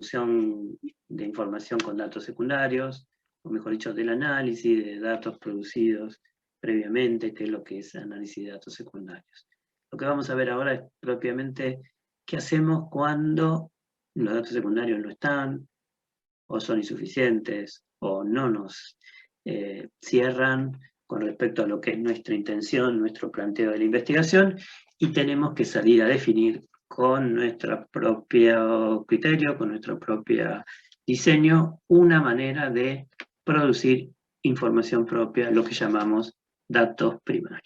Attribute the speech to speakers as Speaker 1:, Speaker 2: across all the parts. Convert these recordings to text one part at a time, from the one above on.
Speaker 1: producción de información con datos secundarios, o mejor dicho, del análisis de datos producidos previamente, que es lo que es análisis de datos secundarios. Lo que vamos a ver ahora es propiamente qué hacemos cuando los datos secundarios no están, o son insuficientes, o no nos cierran con respecto a lo que es nuestra intención, nuestro planteo de la investigación, y tenemos que salir a definir con nuestro propio criterio, con nuestro propio diseño, una manera de producir información propia, lo que llamamos datos primarios.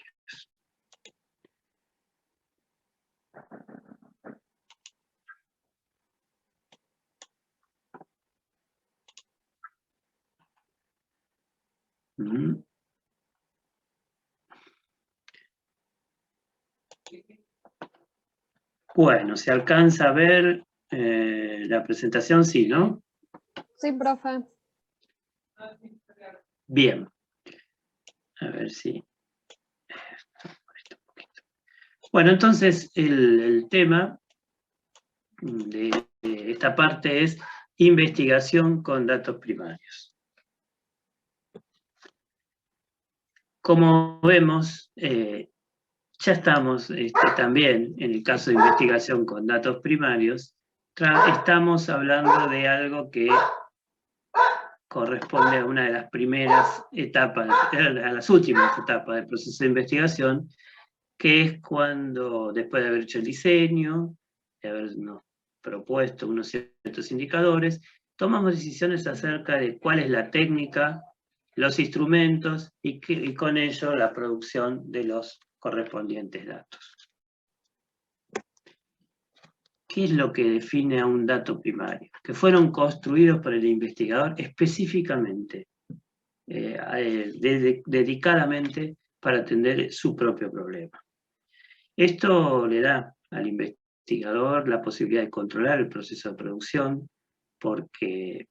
Speaker 1: Bueno, ¿se alcanza a ver la presentación? Sí, ¿no?
Speaker 2: Sí, profe.
Speaker 1: Bien. A ver si... Bueno, entonces el tema de esta parte es investigación con datos primarios. Como vemos, ya estamos también, en el caso de investigación con datos primarios, estamos hablando de algo que corresponde a una de las primeras etapas, a las últimas etapas del proceso de investigación, que es cuando, después de haber hecho el diseño, de habernos propuesto unos ciertos indicadores, tomamos decisiones acerca de cuál es la técnica, los instrumentos y con ello la producción de los correspondientes datos. ¿Qué es lo que define a un dato primario? Que fueron construidos por el investigador específicamente, dedicadamente para atender su propio problema. Esto le da al investigador la posibilidad de controlar el proceso de producción, porque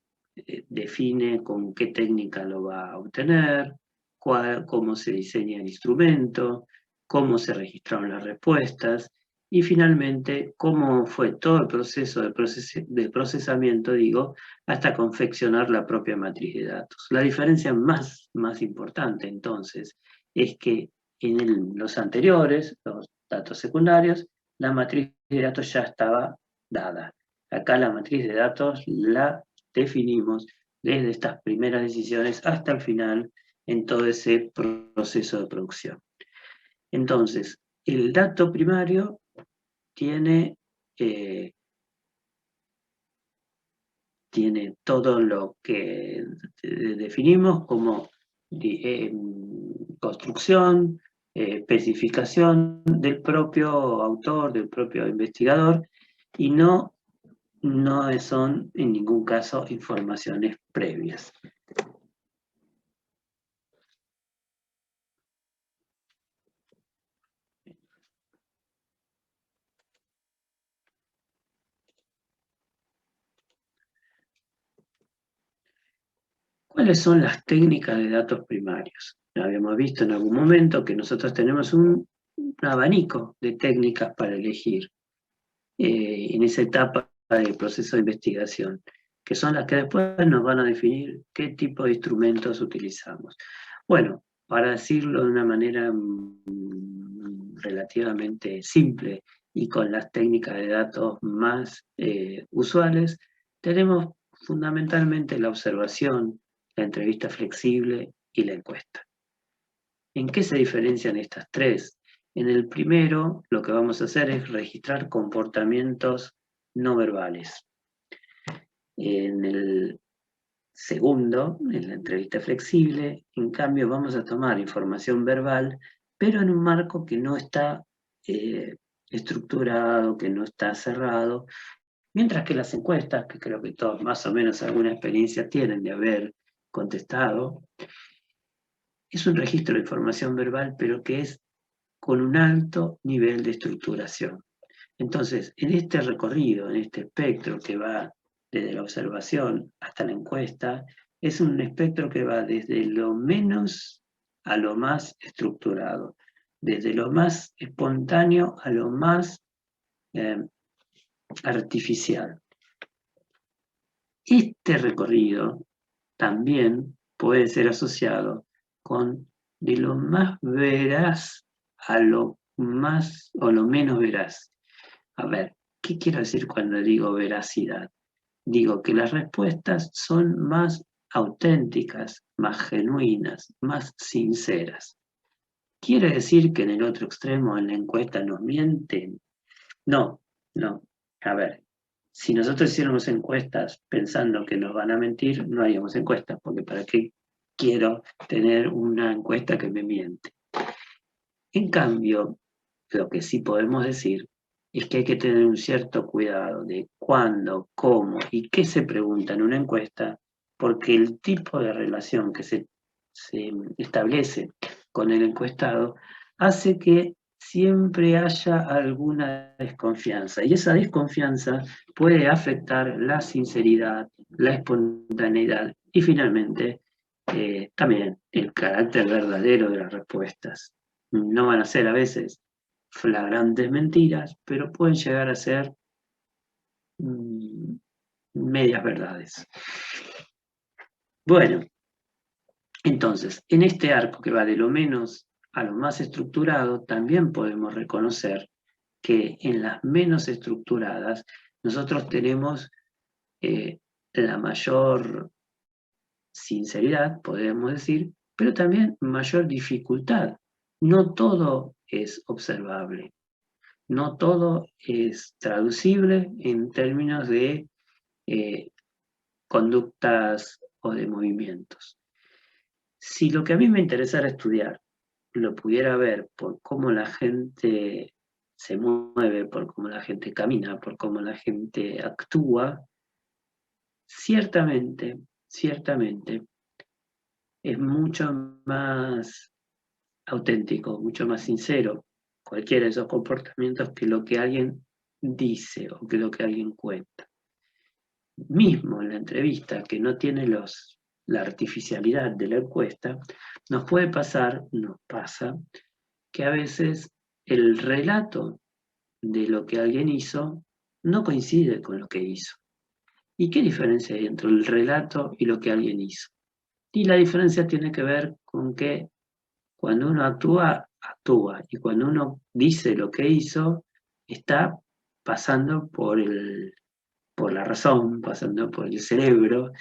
Speaker 1: define con qué técnica lo va a obtener, cómo se diseña el instrumento, cómo se registraron las respuestas, y finalmente cómo fue todo el proceso de procesamiento, digo, hasta confeccionar la propia matriz de datos. La diferencia más importante, entonces, es que en los anteriores, los datos secundarios, la matriz de datos ya estaba dada. Acá la matriz de datos la definimos desde estas primeras decisiones hasta el final en todo ese proceso de producción. Entonces, el dato primario tiene todo lo que definimos como construcción, especificación del propio autor, del propio investigador, y no son en ningún caso informaciones previas. ¿Cuáles son las técnicas de datos primarios? Habíamos visto en algún momento que nosotros tenemos un abanico de técnicas para elegir en esa etapa del proceso de investigación, que son las que después nos van a definir qué tipo de instrumentos utilizamos. Bueno, para decirlo de una manera relativamente simple y con las técnicas de datos más usuales, tenemos fundamentalmente la observación, la entrevista flexible y la encuesta. ¿En qué se diferencian estas tres? En el primero, lo que vamos a hacer es registrar comportamientos no verbales. En el segundo, en la entrevista flexible, en cambio vamos a tomar información verbal, pero en un marco que no está estructurado, que no está cerrado, mientras que las encuestas, que creo que todos más o menos alguna experiencia tienen de haber contestado, es un registro de información verbal, pero que es con un alto nivel de estructuración. Entonces, en este recorrido, en este espectro que va desde la observación hasta la encuesta, es un espectro que va desde lo menos a lo más estructurado, desde lo más espontáneo a lo más artificial. Este recorrido también puede ser asociado con de lo más veraz a lo más o lo menos veraz. A ver, ¿qué quiero decir cuando digo veracidad? Digo que las respuestas son más auténticas, más genuinas, más sinceras. ¿Quiere decir que en el otro extremo, en la encuesta, nos mienten? No, no. A ver, si nosotros hiciéramos encuestas pensando que nos van a mentir, no haríamos encuestas, porque ¿para qué quiero tener una encuesta que me miente? En cambio, lo que sí podemos decir es que hay que tener un cierto cuidado de cuándo, cómo y qué se pregunta en una encuesta, porque el tipo de relación que se establece con el encuestado hace que siempre haya alguna desconfianza. Y esa desconfianza puede afectar la sinceridad, la espontaneidad y finalmente también el carácter verdadero de las respuestas. No van a ser a veces flagrantes mentiras, pero pueden llegar a ser medias verdades. Bueno, entonces, en este arco que va de lo menos a lo más estructurado, también podemos reconocer que en las menos estructuradas nosotros tenemos la mayor sinceridad, podemos decir, pero también mayor dificultad. No todo es observable, no todo es traducible en términos de conductas o de movimientos. Si lo que a mí me interesara estudiar lo pudiera ver por cómo la gente se mueve, por cómo la gente camina, por cómo la gente actúa, ciertamente es mucho más auténtico, mucho más sincero cualquiera de esos comportamientos que lo que alguien dice o que lo que alguien cuenta. Mismo en la entrevista, que no tiene la artificialidad de la encuesta, nos pasa, que a veces el relato de lo que alguien hizo no coincide con lo que hizo. ¿Y qué diferencia hay entre el relato y lo que alguien hizo? Y la diferencia tiene que ver con que cuando uno actúa, actúa, y cuando uno dice lo que hizo, está pasando por la razón, pasando por el cerebro,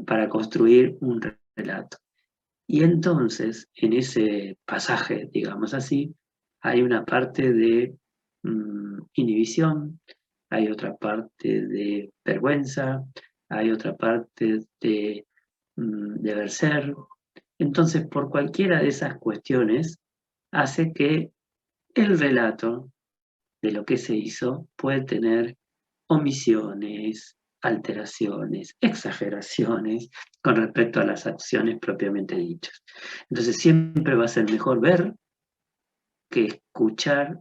Speaker 1: para construir un relato. Y entonces, en ese pasaje, digamos así, hay una parte de inhibición, hay otra parte de vergüenza, hay otra parte de deber ser. Entonces, por cualquiera de esas cuestiones, hace que el relato de lo que se hizo puede tener omisiones, alteraciones, exageraciones con respecto a las acciones propiamente dichas. Entonces siempre va a ser mejor ver que escuchar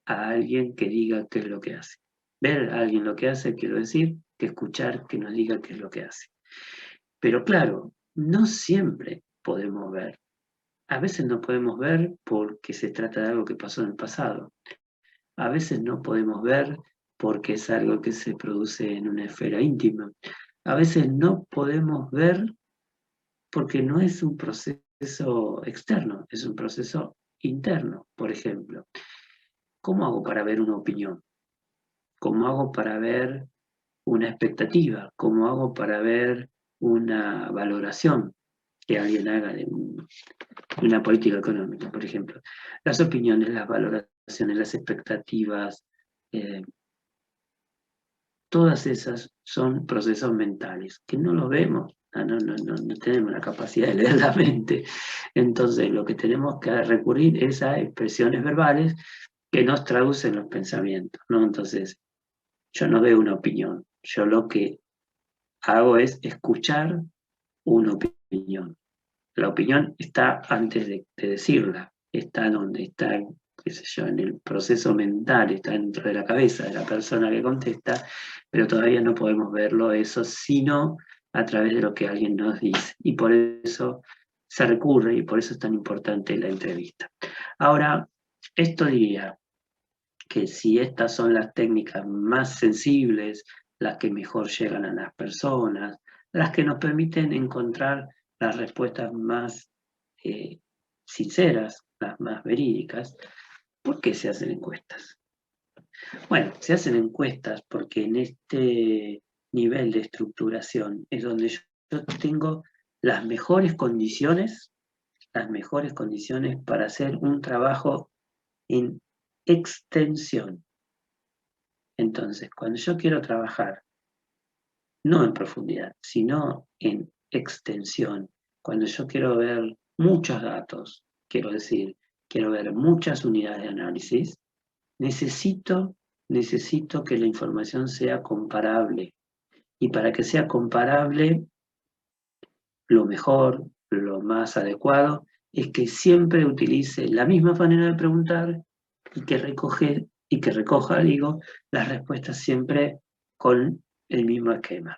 Speaker 1: a alguien que diga qué es lo que hace. Ver a alguien lo que hace, quiero decir, que escuchar que nos diga qué es lo que hace. Pero claro, no siempre podemos ver. A veces no podemos ver porque se trata de algo que pasó en el pasado. A veces no podemos ver porque es algo que se produce en una esfera íntima. A veces no podemos ver porque no es un proceso externo, es un proceso interno. Por ejemplo, ¿cómo hago para ver una opinión? ¿Cómo hago para ver una expectativa? ¿Cómo hago para ver una valoración que alguien haga de una política económica, por ejemplo? Las opiniones, las valoraciones, las expectativas, todas esas son procesos mentales, que no los vemos, no tenemos la capacidad de leer la mente. Entonces lo que tenemos que recurrir es a expresiones verbales que nos traducen los pensamientos, ¿no? Entonces, yo no veo una opinión, yo lo que hago es escuchar una opinión. La opinión está antes de decirla, está donde está, qué sé yo, en el proceso mental, está dentro de la cabeza de la persona que contesta, pero todavía no podemos verlo eso, sino a través de lo que alguien nos dice. Y por eso se recurre y por eso es tan importante la entrevista. Ahora, esto diría que si estas son las técnicas más sensibles, las que mejor llegan a las personas, las que nos permiten encontrar las respuestas más sinceras, las más verídicas. ¿Por qué se hacen encuestas? Bueno, se hacen encuestas porque en este nivel de estructuración es donde yo tengo las mejores condiciones para hacer un trabajo en extensión. Entonces, cuando yo quiero trabajar, no en profundidad, sino en extensión, cuando yo quiero ver muchos datos, quiero decir, quiero ver muchas unidades de análisis, necesito que la información sea comparable. Y para que sea comparable, lo mejor, lo más adecuado, es que siempre utilice la misma manera de preguntar y que recoja, las respuestas siempre con el mismo esquema.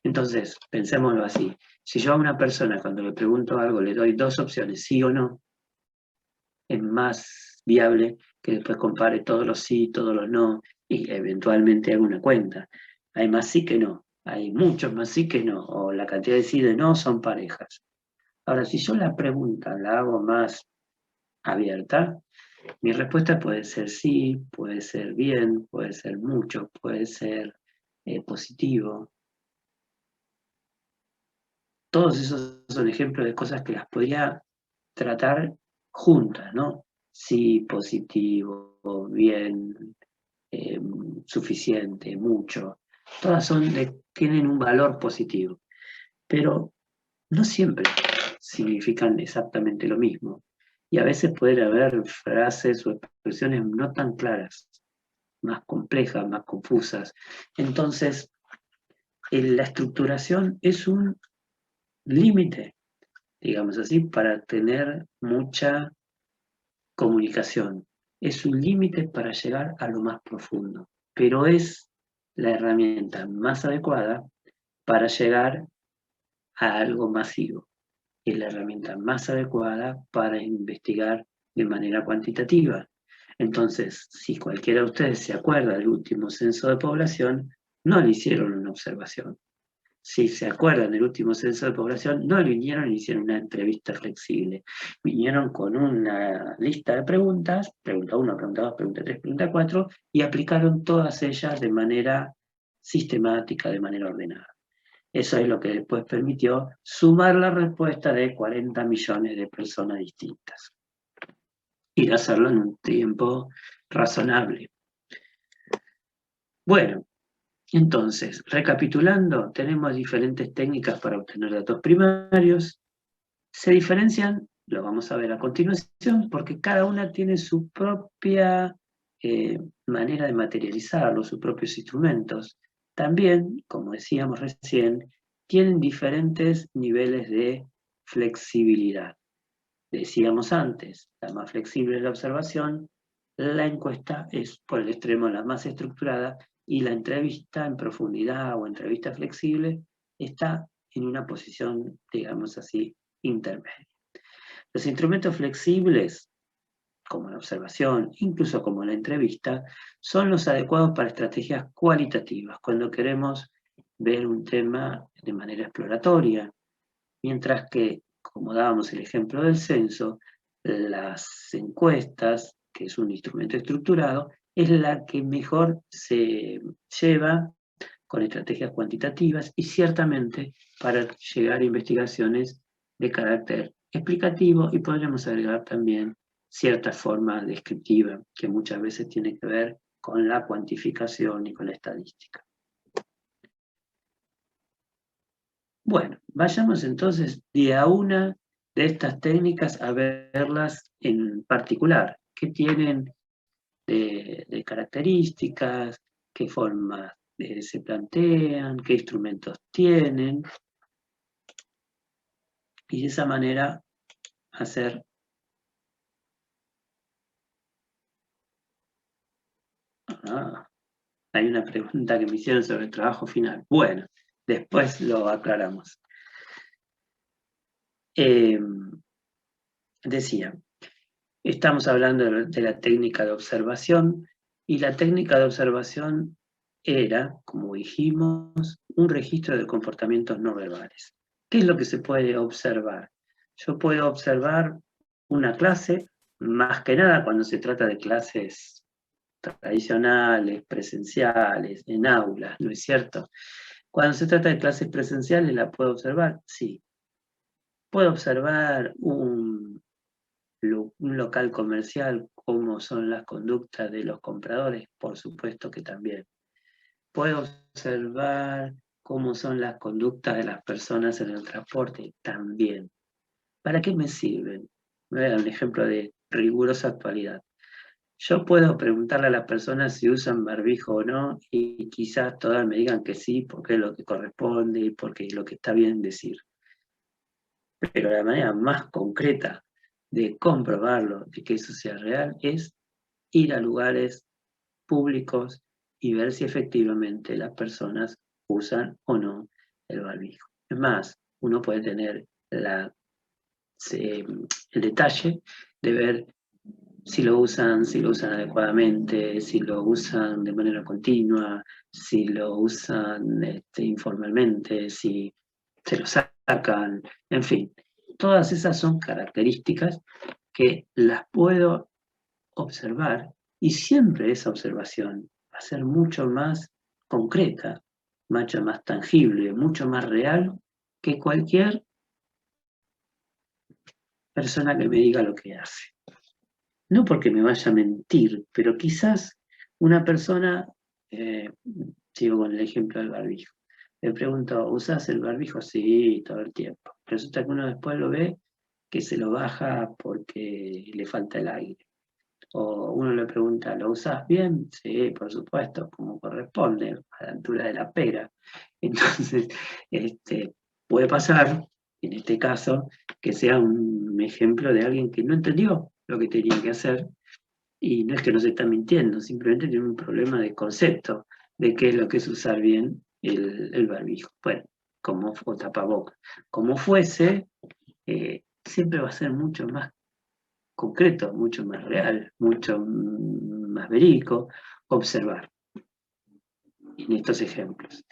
Speaker 1: Entonces, pensémoslo así. Si yo a una persona cuando le pregunto algo le doy 2 opciones, sí o no, es más viable que después compare todos los sí, todos los no, y eventualmente haga una cuenta. Hay más sí que no, hay muchos más sí que no, o la cantidad de sí de no son parejas. Ahora, si yo la pregunta la hago más abierta, mi respuesta puede ser sí, puede ser bien, puede ser mucho, puede ser positivo. Todos esos son ejemplos de cosas que las podría tratar juntas, ¿no? Sí, positivo, bien, suficiente, mucho. Todas tienen un valor positivo, pero no siempre significan exactamente lo mismo. Y a veces pueden haber frases o expresiones no tan claras, más complejas, más confusas. Entonces, la estructuración es un límite, digamos así, para tener mucha comunicación. Es un límite para llegar a lo más profundo, pero es la herramienta más adecuada para llegar a algo masivo. Es la herramienta más adecuada para investigar de manera cuantitativa. Entonces, si cualquiera de ustedes se acuerda del último censo de población, no le hicieron una observación. Si se acuerdan del último censo de población, no vinieron y hicieron una entrevista flexible. Vinieron con una lista de preguntas, pregunta 1, pregunta 2, pregunta 3, pregunta 4, y aplicaron todas ellas de manera sistemática, de manera ordenada. Eso es lo que después permitió sumar la respuesta de 40 millones de personas distintas y hacerlo en un tiempo razonable. Bueno, entonces, recapitulando, tenemos diferentes técnicas para obtener datos primarios. Se diferencian, lo vamos a ver a continuación, porque cada una tiene su propia manera de materializarlo, sus propios instrumentos. También, como decíamos recién, tienen diferentes niveles de flexibilidad. Decíamos antes, la más flexible es la observación, la encuesta es por el extremo la más estructurada y la entrevista en profundidad o entrevista flexible está en una posición, digamos así, intermedia. Los instrumentos flexibles, como la observación, incluso como la entrevista, son los adecuados para estrategias cualitativas, cuando queremos ver un tema de manera exploratoria, mientras que, como dábamos el ejemplo del censo, las encuestas, que es un instrumento estructurado, es la que mejor se lleva con estrategias cuantitativas y ciertamente para llegar a investigaciones de carácter explicativo y podríamos agregar también cierta forma descriptiva que muchas veces tiene que ver con la cuantificación y con la estadística. Bueno, vayamos entonces de a una de estas técnicas a verlas en particular. ¿Qué tienen de características? ¿Qué formas se plantean? ¿Qué instrumentos tienen? Y de esa manera hacer hay una pregunta que me hicieron sobre el trabajo final. Bueno, después lo aclaramos. Decía, estamos hablando de la técnica de observación y la técnica de observación era, como dijimos, un registro de comportamientos no verbales. ¿Qué es lo que se puede observar? Yo puedo observar una clase, más que nada cuando se trata de clases tradicionales, presenciales, en aulas, ¿no es cierto? Cuando se trata de clases presenciales, ¿la puedo observar? Sí. ¿Puedo observar un local comercial, cómo son las conductas de los compradores? Por supuesto que también. ¿Puedo observar cómo son las conductas de las personas en el transporte? También. ¿Para qué me sirven? Voy a dar un ejemplo de rigurosa actualidad. Yo puedo preguntarle a las personas si usan barbijo o no, y quizás todas me digan que sí, porque es lo que corresponde y porque es lo que está bien decir. Pero la manera más concreta de comprobarlo, de que eso sea real, es ir a lugares públicos y ver si efectivamente las personas usan o no el barbijo. Es más, uno puede tener el detalle de ver si lo usan adecuadamente, si lo usan de manera continua, si lo usan informalmente, si se lo sacan, en fin. Todas esas son características que las puedo observar, y siempre esa observación va a ser mucho más concreta, mucho más tangible, mucho más real que cualquier persona que me diga lo que hace. No porque me vaya a mentir, pero quizás una persona, sigo con el ejemplo del barbijo, le pregunto, ¿usás el barbijo? Sí, todo el tiempo. Resulta que uno después lo ve que se lo baja porque le falta el aire. O uno le pregunta, ¿lo usás bien? Sí, por supuesto, como corresponde, a la altura de la pera. Entonces, puede pasar, en este caso, que sea un ejemplo de alguien que no entendió lo que tenía que hacer, y no es que nos está mintiendo, simplemente tiene un problema de concepto de qué es lo que es usar bien el barbijo. Bueno, o tapabocas. Como fuese, siempre va a ser mucho más concreto, mucho más real, mucho más verídico observar en estos ejemplos.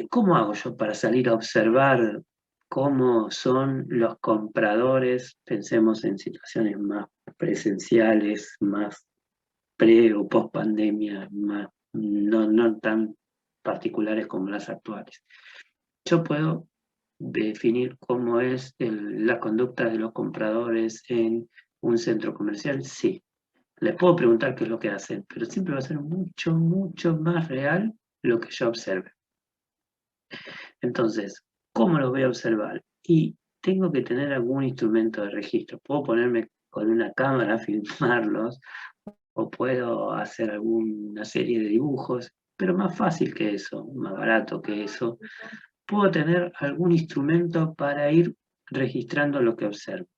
Speaker 1: ¿Cómo hago yo para salir a observar cómo son los compradores? Pensemos en situaciones más presenciales, más pre o post pandemia, no tan particulares como las actuales. Yo puedo definir cómo es la conducta de los compradores en un centro comercial, sí. Les puedo preguntar qué es lo que hacen, pero siempre va a ser mucho, mucho más real lo que yo observe. Entonces, ¿cómo los voy a observar? Y tengo que tener algún instrumento de registro. Puedo ponerme con una cámara a filmarlos, o puedo hacer alguna serie de dibujos, pero más fácil que eso, más barato que eso, puedo tener algún instrumento para ir registrando lo que observo.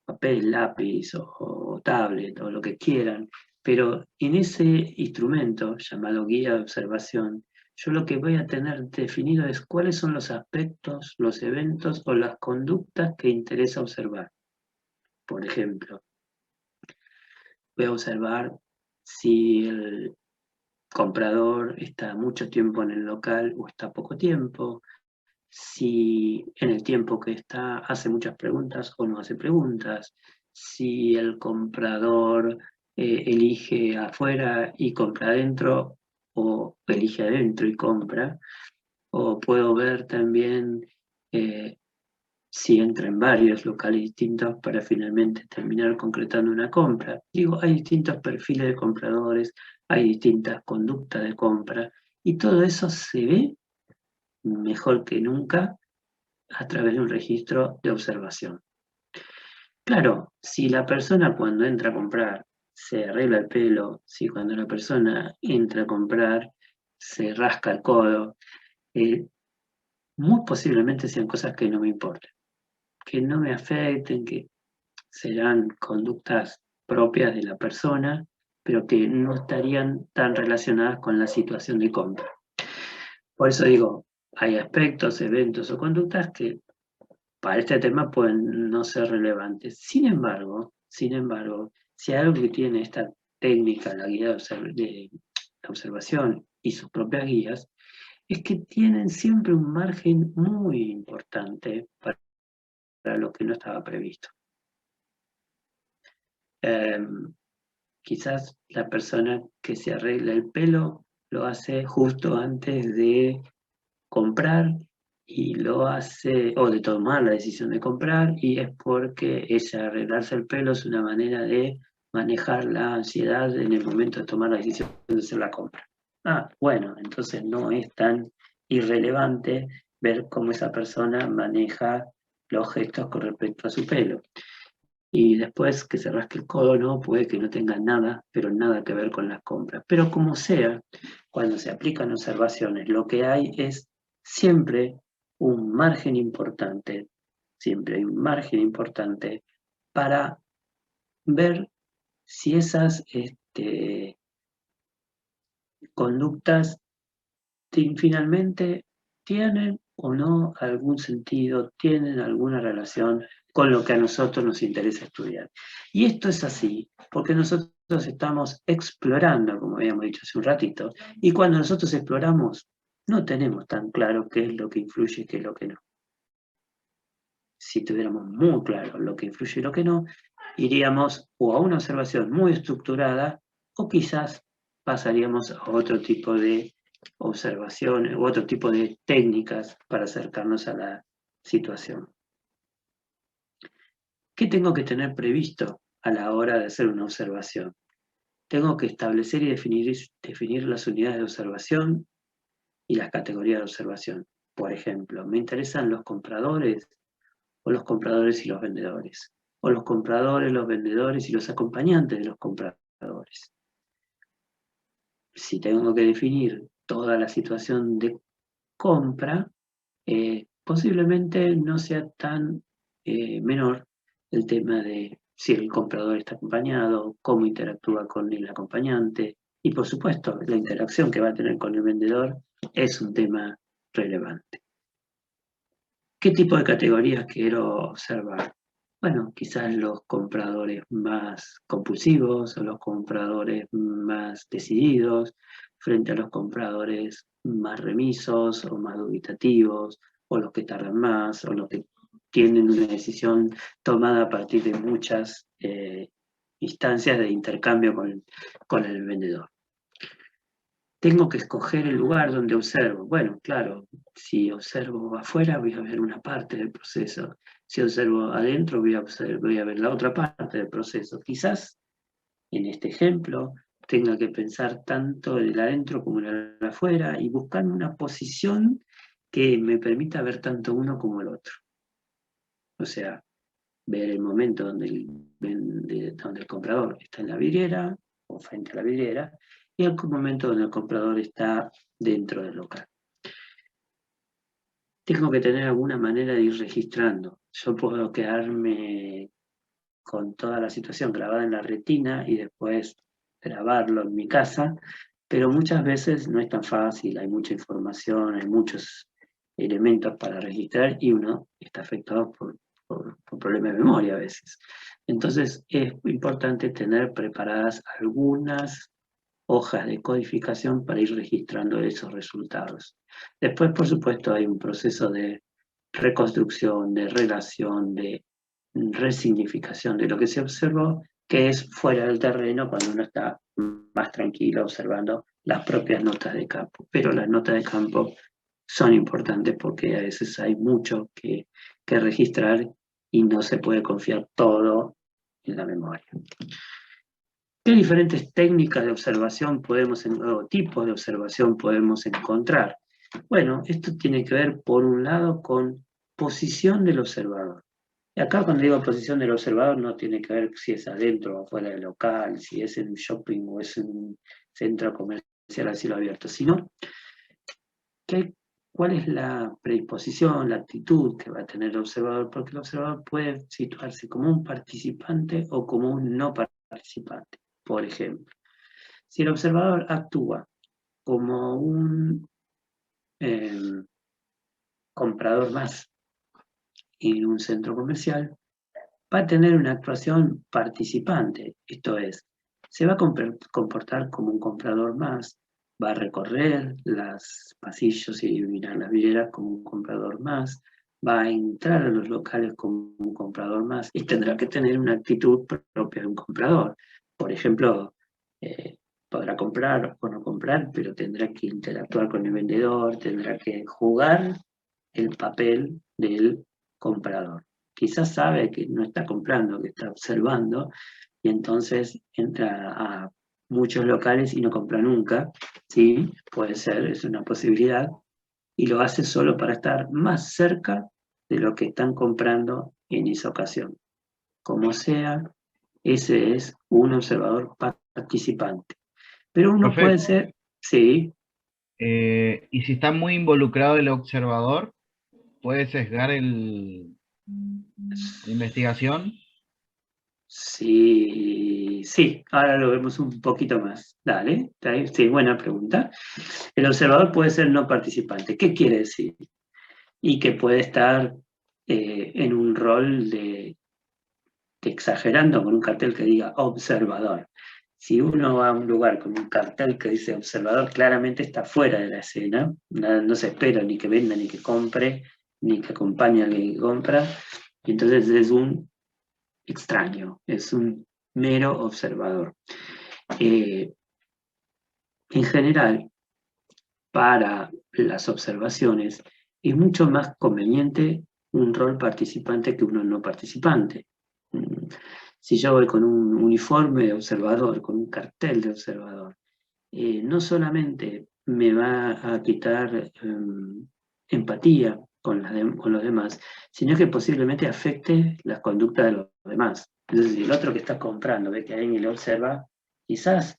Speaker 1: Papel, lápiz o tablet o lo que quieran, pero en ese instrumento llamado guía de observación, yo lo que voy a tener definido es cuáles son los aspectos, los eventos o las conductas que interesa observar. Por ejemplo, voy a observar si el comprador está mucho tiempo en el local o está poco tiempo, si en el tiempo que está hace muchas preguntas o no hace preguntas, si el comprador elige afuera y compra adentro, o elige adentro y compra, o puedo ver también si entra en varios locales distintos para finalmente terminar concretando una compra. Digo, hay distintos perfiles de compradores, hay distintas conductas de compra, y todo eso se ve mejor que nunca a través de un registro de observación. Claro, si la persona cuando entra a comprar se arregla el pelo, si cuando la persona entra a comprar se rasca el codo, muy posiblemente sean cosas que no me importen, que no me afecten, que serán conductas propias de la persona, pero que no estarían tan relacionadas con la situación de compra. Por eso digo, hay aspectos, eventos o conductas que para este tema pueden no ser relevantes. Sin embargo, si hay algo que tiene esta técnica, la guía de la observación y sus propias guías, es que tienen siempre un margen muy importante para lo que no estaba previsto. Quizás la persona que se arregla el pelo lo hace justo antes de comprar y lo hace, o de tomar la decisión de comprar, y es porque ella arreglarse el pelo es una manera de manejar la ansiedad en el momento de tomar la decisión de hacer la compra. Bueno, entonces no es tan irrelevante ver cómo esa persona maneja los gestos con respecto a su pelo. Y después que se rasque el codo, no, puede que no tenga nada, pero nada que ver con las compras. Pero como sea, cuando se aplican observaciones, lo que hay es siempre un margen importante, siempre hay un margen importante para ver si esas conductas finalmente tienen o no algún sentido, tienen alguna relación con lo que a nosotros nos interesa estudiar. Y esto es así, porque nosotros estamos explorando, como habíamos dicho hace un ratito, y cuando nosotros exploramos, no tenemos tan claro qué es lo que influye y qué es lo que no. Si tuviéramos muy claro lo que influye y lo que no, iríamos o a una observación muy estructurada, o quizás pasaríamos a otro tipo de observaciones u otro tipo de técnicas para acercarnos a la situación. ¿Qué tengo que tener previsto a la hora de hacer una observación? Tengo que establecer y definir las unidades de observación y las categorías de observación. Por ejemplo, me interesan los compradores o los compradores y los vendedores, o los compradores, los vendedores y los acompañantes de los compradores. Si tengo que definir toda la situación de compra, posiblemente no sea tan menor el tema de si el comprador está acompañado, cómo interactúa con el acompañante, y por supuesto, la interacción que va a tener con el vendedor es un tema relevante. ¿Qué tipo de categorías quiero observar? Bueno, quizás los compradores más compulsivos o los compradores más decididos frente a los compradores más remisos o más dubitativos, o los que tardan más, o los que tienen una decisión tomada a partir de muchas instancias de intercambio con el vendedor. Tengo que escoger el lugar donde observo. Bueno, claro, si observo afuera voy a ver una parte del proceso. Si observo adentro voy a ver la otra parte del proceso. Quizás en este ejemplo tenga que pensar tanto en el adentro como en el afuera y buscar una posición que me permita ver tanto uno como el otro. O sea, ver el momento donde el comprador está en la vidriera o frente a la vidriera, y el momento donde el comprador está dentro del local. Tengo que tener alguna manera de ir registrando. Yo puedo quedarme con toda la situación grabada en la retina y después grabarlo en mi casa, pero muchas veces no es tan fácil, hay mucha información, hay muchos elementos para registrar y uno está afectado por problemas de memoria a veces. Entonces es importante tener preparadas algunas hojas de codificación para ir registrando esos resultados. Después, por supuesto, hay un proceso de reconstrucción, de relación, de resignificación de lo que se observó, que es fuera del terreno cuando uno está más tranquilo observando las propias notas de campo. Pero las notas de campo son importantes porque a veces hay mucho que registrar y no se puede confiar todo en la memoria. ¿Qué diferentes técnicas de observación o tipos de observación podemos encontrar? Bueno, esto tiene que ver, por un lado, con posición del observador. Y acá cuando digo posición del observador no tiene que ver si es adentro o afuera del local, si es en un shopping o es en un centro comercial a cielo abierto, sino cuál es la predisposición, la actitud que va a tener el observador, porque el observador puede situarse como un participante o como un no participante. Por ejemplo, si el observador actúa como un comprador más en un centro comercial, va a tener una actuación participante, esto es, se va a comportar como un comprador más, va a recorrer los pasillos y mirar las vidrieras como un comprador más, va a entrar a los locales como un comprador más y tendrá que tener una actitud propia de un comprador. Por ejemplo, podrá comprar o no comprar, pero tendrá que interactuar con el vendedor, tendrá que jugar el papel del comprador. Quizás sabe que no está comprando, que está observando, y entonces entra a muchos locales y no compra nunca, ¿sí? Puede ser, es una posibilidad, y lo hace solo para estar más cerca de lo que están comprando en esa ocasión. Como sea, ese es un observador participante. Pero uno
Speaker 3: Profe,
Speaker 1: puede ser, sí,
Speaker 3: y si está muy involucrado el observador, puede sesgar la investigación.
Speaker 1: sí, sí, ahora lo vemos un poquito más. Dale, sí, buena pregunta. El observador puede ser no participante. ¿Qué quiere decir? Y que puede estar en un rol de exagerando con un cartel que diga observador. Si uno va a un lugar con un cartel que dice observador, claramente está fuera de la escena, no se espera ni que venda, ni que compre, ni que acompañe a alguien que compra, y entonces es un extraño, es un mero observador. En general, para las observaciones, es mucho más conveniente un rol participante que uno no participante. Si yo voy con un uniforme de observador, con un cartel de observador, no solamente me va a quitar empatía con los demás, sino que posiblemente afecte las conductas de los demás. Entonces, si el otro que está comprando ve que alguien le observa, quizás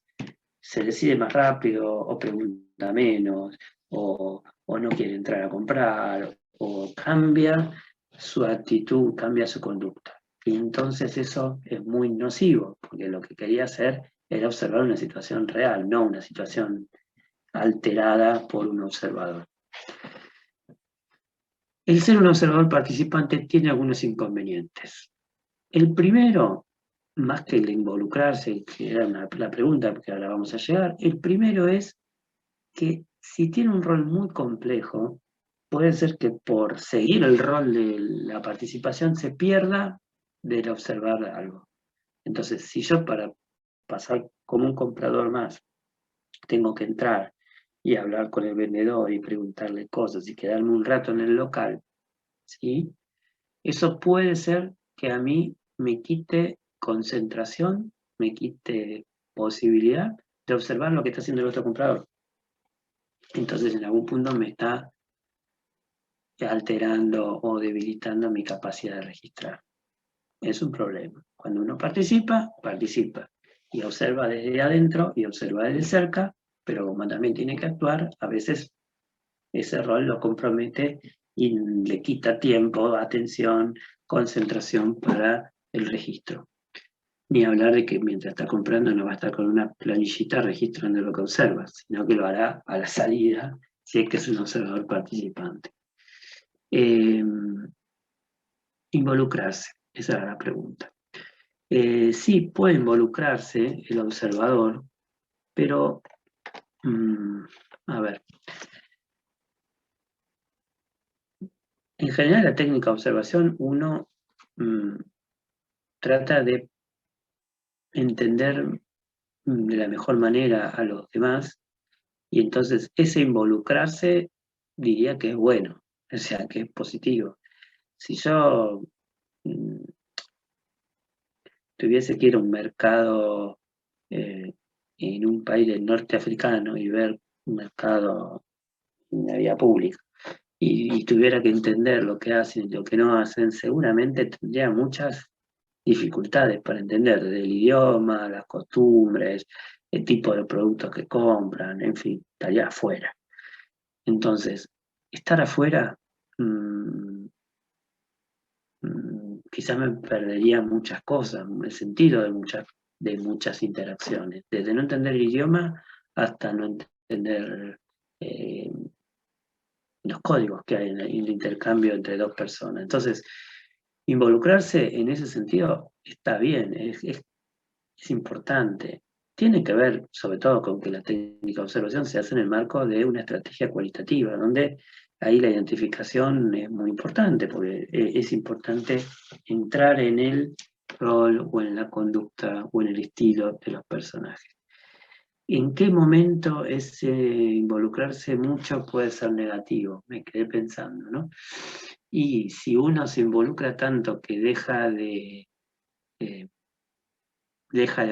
Speaker 1: se decide más rápido o pregunta menos o no quiere entrar a comprar o cambia su actitud, cambia su conducta. Y entonces eso es muy nocivo, porque lo que quería hacer era observar una situación real, no una situación alterada por un observador. El ser un observador participante tiene algunos inconvenientes. El primero, más que el involucrarse, que era la pregunta que ahora vamos a llegar, el primero es que si tiene un rol muy complejo, puede ser que por seguir el rol de la participación se pierda del observar algo. Entonces, si yo para pasar como un comprador más tengo que entrar y hablar con el vendedor y preguntarle cosas y quedarme un rato en el local, ¿sí? Eso puede ser que a mí me quite concentración, me quite posibilidad de observar lo que está haciendo el otro comprador. Entonces, en algún punto me está alterando o debilitando mi capacidad de registrar. Es un problema. Cuando uno participa, participa y observa desde adentro y observa desde cerca, pero como también tiene que actuar, a veces ese rol lo compromete y le quita tiempo, atención, concentración para el registro. Ni hablar de que mientras está comprando no va a estar con una planillita registrando lo que observa, sino que lo hará a la salida si es que es un observador participante. Involucrarse, esa era la pregunta. Sí, puede involucrarse el observador, pero, a ver, en general la técnica de observación uno trata de entender de la mejor manera a los demás y entonces ese involucrarse diría que es bueno, o sea, que es positivo. Si yo mm, tuviese que ir a un mercado en un país del norte africano y ver un mercado en la vía pública y tuviera que entender lo que hacen y lo que no hacen, seguramente tendría muchas dificultades para entender desde el idioma, las costumbres, el tipo de productos que compran, en fin, estaría afuera. Entonces, estar afuera quizás me perdería muchas cosas, el sentido de muchas interacciones, desde no entender el idioma hasta no entender los códigos que hay en el intercambio entre dos personas. Entonces, involucrarse en ese sentido está bien, es importante. tiene que ver, sobre todo, con que la técnica de observación se hace en el marco de una estrategia cualitativa, donde ahí la identificación es muy importante, porque es importante entrar en el rol o en la conducta o en el estilo de los personajes. ¿En qué momento ese involucrarse mucho puede ser negativo? Me quedé pensando, ¿no? Y si uno se involucra tanto que deja de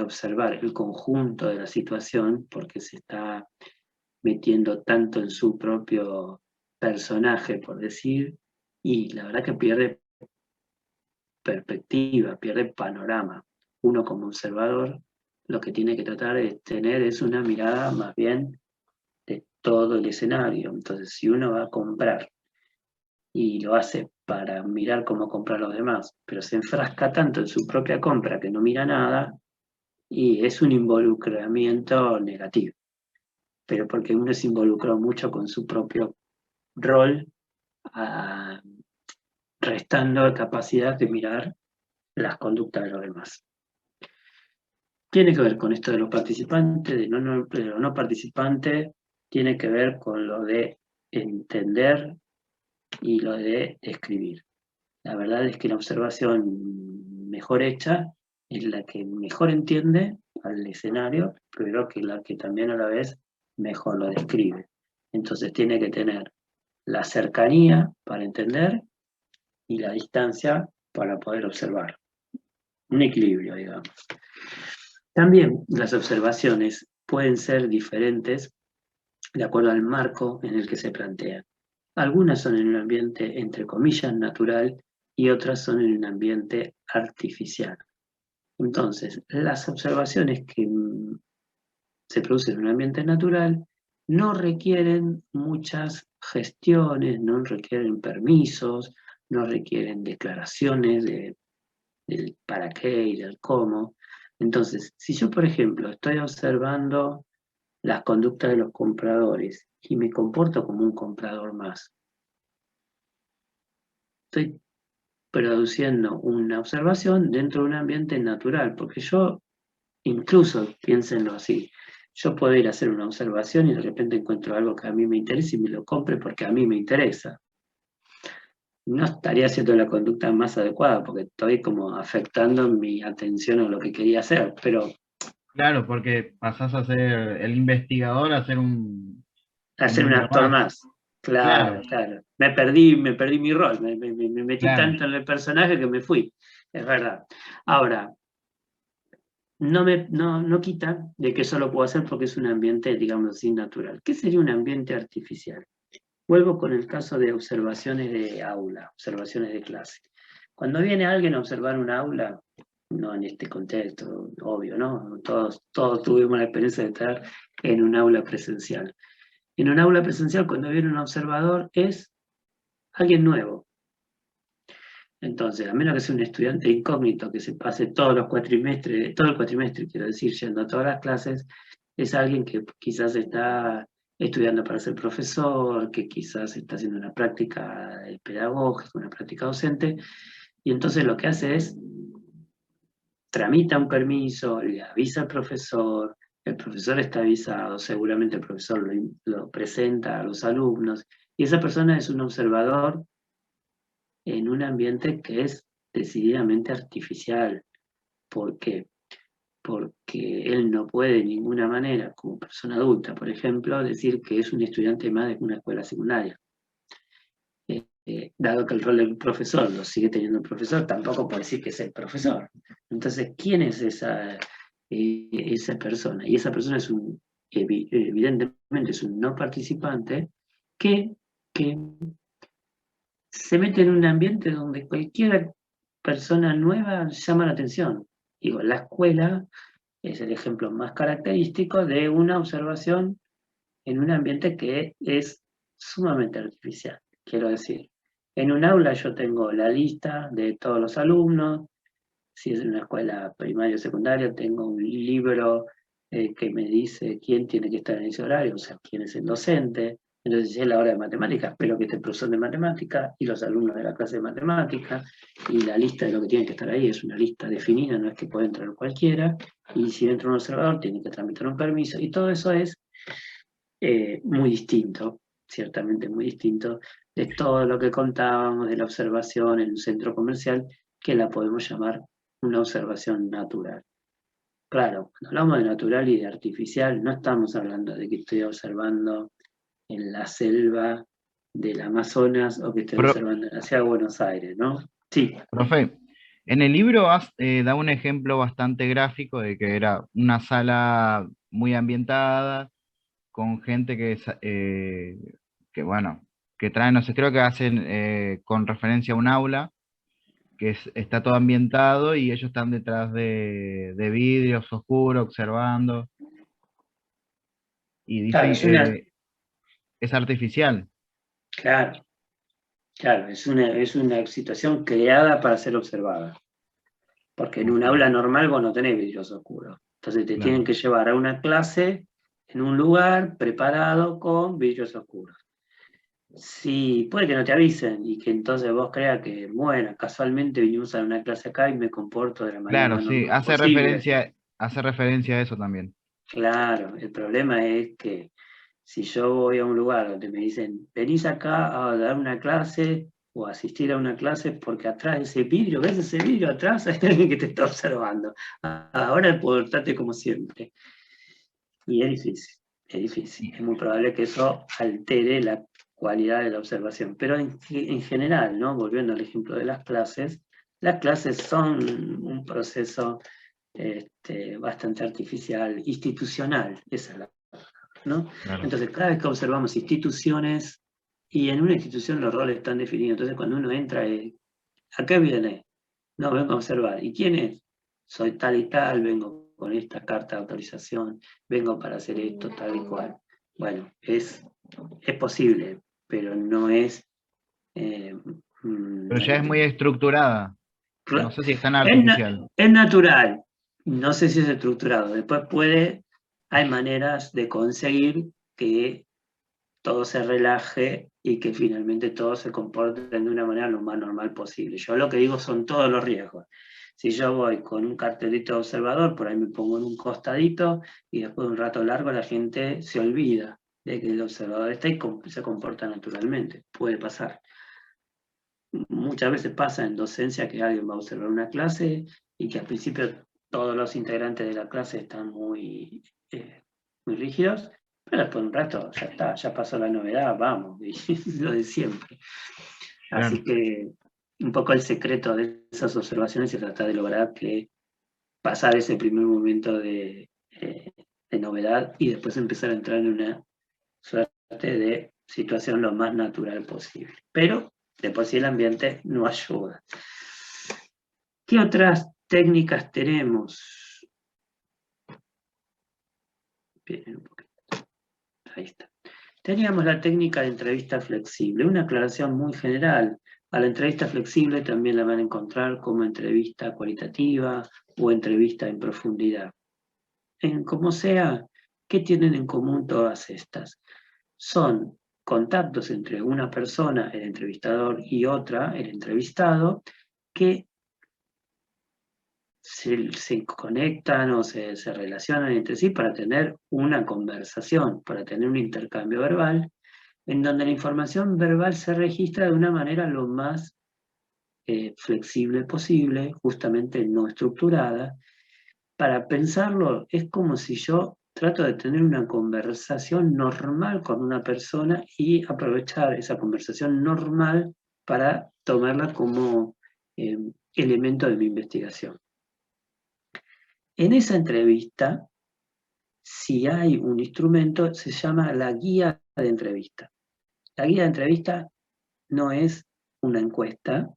Speaker 1: observar el conjunto de la situación porque se está metiendo tanto en su propio personaje, por decir, y la verdad que pierde perspectiva, pierde panorama. Uno como observador lo que tiene que tratar de tener es una mirada más bien de todo el escenario. Entonces, si uno va a comprar y lo hace para mirar cómo comprar los demás, pero se enfrasca tanto en su propia compra que no mira nada, y es un involucramiento negativo, pero porque uno se involucró mucho con su propio rol, ah, restando capacidad de mirar las conductas de los demás. Tiene que ver con esto de los participantes, de los no participantes, tiene que ver con lo de entender y lo de escribir. La verdad es que la observación mejor hecha es la que mejor entiende al escenario, pero que la que también a la vez mejor lo describe. Entonces tiene que tener la cercanía para entender y la distancia para poder observar. Un equilibrio, digamos. También las observaciones pueden ser diferentes de acuerdo al marco en el que se plantean. Algunas son en un ambiente, entre comillas, natural y otras son en un ambiente artificial. Entonces, las observaciones que se producen en un ambiente natural no requieren muchas gestiones, no requieren permisos, no requieren declaraciones del para qué y del cómo. Entonces, si yo, por ejemplo, estoy observando las conductas de los compradores y me comporto como un comprador más, estoy produciendo una observación dentro de un ambiente natural, porque yo, incluso, piénsenlo así, yo puedo ir a hacer una observación y de repente encuentro algo que a mí me interesa y me lo compre porque a mí me interesa. No estaría haciendo la conducta más adecuada porque estoy como afectando mi atención a lo que quería hacer, pero
Speaker 3: Claro, porque pasás a ser el investigador a ser un
Speaker 1: hacer un
Speaker 3: número
Speaker 1: actor
Speaker 3: más.
Speaker 1: más.
Speaker 3: Claro,
Speaker 1: Claro, claro. Me perdí mi rol, me metí
Speaker 3: claro.
Speaker 1: tanto en el personaje que me fui. Es verdad. Ahora, no quita de que eso lo puedo hacer porque es un ambiente, digamos así, natural. ¿Qué sería un ambiente artificial? Vuelvo con el caso de observaciones de aula, observaciones de clase. Cuando viene alguien a observar un aula, no en este contexto, obvio, ¿no? Todos tuvimos la experiencia de estar en un aula presencial. En un aula presencial, cuando viene un observador, es alguien nuevo. Entonces, a menos que sea un estudiante incógnito que se pase todos los cuatrimestres, todo el cuatrimestre, quiero decir, yendo a todas las clases, es alguien que quizás está estudiando para ser profesor, que quizás está haciendo una práctica pedagógica, una práctica docente, y entonces lo que hace es tramita un permiso, le avisa al profesor, el profesor está avisado, seguramente el profesor lo presenta a los alumnos, y esa persona es un observador en un ambiente que es decididamente artificial. ¿Por qué? Porque él no puede de ninguna manera, como persona adulta, por ejemplo, decir que es un estudiante más de una escuela secundaria. Dado que el rol del profesor lo sigue teniendo el profesor, tampoco puede decir que es el profesor. Entonces, ¿quién es esa persona? Y esa persona es evidentemente es un no participante que, que se mete en un ambiente donde cualquier persona nueva llama la atención. Digo, la escuela es el ejemplo más característico de una observación en un ambiente que es sumamente artificial. Quiero decir, en un aula yo tengo la lista de todos los alumnos, si es en una escuela primaria o secundaria, tengo un libro que me dice quién tiene que estar en ese horario, o sea, quién es el docente. Entonces es la hora de matemáticas, espero que esté el profesor de matemáticas y los alumnos de la clase de matemáticas, y la lista de lo que tiene que estar ahí es una lista definida, no es que puede entrar cualquiera, y si entra un observador tiene que tramitar un permiso, y todo eso es muy distinto, ciertamente muy distinto, de todo lo que contábamos de la observación en un centro comercial, que la podemos llamar una observación natural. Claro, cuando hablamos de natural y de artificial, no estamos hablando de que estoy observando en la selva del Amazonas o que estoy
Speaker 3: Pro-
Speaker 1: observando en la ciudad de Buenos Aires, ¿no? Sí,
Speaker 3: Profe, en el libro da un ejemplo bastante gráfico de que era una sala muy ambientada, con gente que bueno, que trae, no sé, creo que hacen con referencia a un aula, está todo ambientado y ellos están detrás de vidrios oscuros observando y
Speaker 1: claro,
Speaker 3: dicen es artificial.
Speaker 1: claro, claro, es una situación creada para ser observada. Porque en un
Speaker 3: Ok,
Speaker 1: aula normal vos no tenés vidrios oscuros. Entonces te tienen
Speaker 3: claro.
Speaker 1: que llevar a una clase en un lugar preparado con vidrios oscuros. Sí, puede que no te avisen y que entonces vos creas que, bueno, casualmente vinimos a una clase acá y me comporto de la manera
Speaker 3: Claro,
Speaker 1: más
Speaker 3: sí,
Speaker 1: normal posible.
Speaker 3: hace referencia a eso también.
Speaker 1: Claro, el problema es que si yo voy a un lugar donde me dicen, venís acá a dar una clase o asistir a una clase porque atrás de ese vidrio, ¿ves ese vidrio atrás? Hay alguien que te está observando. Ahora portate como siempre. Y es difícil, es difícil.
Speaker 3: Y-
Speaker 1: Es muy probable que eso altere la cualidad de la observación. Pero en general, ¿no? Volviendo al ejemplo de las clases son un proceso bastante artificial, institucional, esa es la, ¿no?
Speaker 3: claro.
Speaker 1: Entonces, cada vez que observamos instituciones, y en una institución los roles están definidos, entonces cuando uno entra, ¿a qué viene? No, vengo a observar. ¿Y quién es? Soy tal y tal, vengo con esta carta de autorización, vengo para hacer esto, tal y cual. Bueno, es posible, pero no es... eh,
Speaker 3: Pero ya es muy estructurada. No sé si es tan
Speaker 1: es,
Speaker 3: artificial.
Speaker 1: es natural, no sé si es estructurado. Después hay maneras de conseguir que todo se relaje y que finalmente todos se comporten de una manera lo más normal posible. Yo lo que digo son todos los riesgos. Si yo voy con un cartelito de observador, por ahí me pongo en un costadito y después de un rato largo la gente se olvida de que el observador está y se comporta naturalmente. Puede pasar. Muchas veces pasa en docencia que alguien va a observar una clase y que al principio todos los integrantes de la clase están muy rígidos, pero después de un rato ya está, ya pasó la novedad, vamos, y lo de siempre. Así
Speaker 3: Claro.
Speaker 1: que un poco el secreto de esas observaciones es tratar de lograr que pasar ese primer momento de novedad y después empezar a entrar en una suerte de situación lo más natural posible. Pero de por sí el ambiente no ayuda. ¿Qué otras técnicas tenemos? Bien, un poquito. Ahí está. Teníamos la técnica de entrevista flexible, una aclaración muy general. A la entrevista flexible también la van a encontrar como entrevista cualitativa o entrevista en profundidad. Como sea, ¿qué tienen en común todas estas? Son contactos entre una persona, el entrevistador, y otra, el entrevistado, que se conectan o se relacionan entre sí para tener una conversación, para tener un intercambio verbal, en donde la información verbal se registra de una manera lo más flexible posible, justamente no estructurada. Para pensarlo, es como si yo trato de tener una conversación normal con una persona y aprovechar esa conversación normal para tomarla como elemento de mi investigación. En esa entrevista, si hay un instrumento, se llama la guía de entrevista. La guía de entrevista no es una encuesta,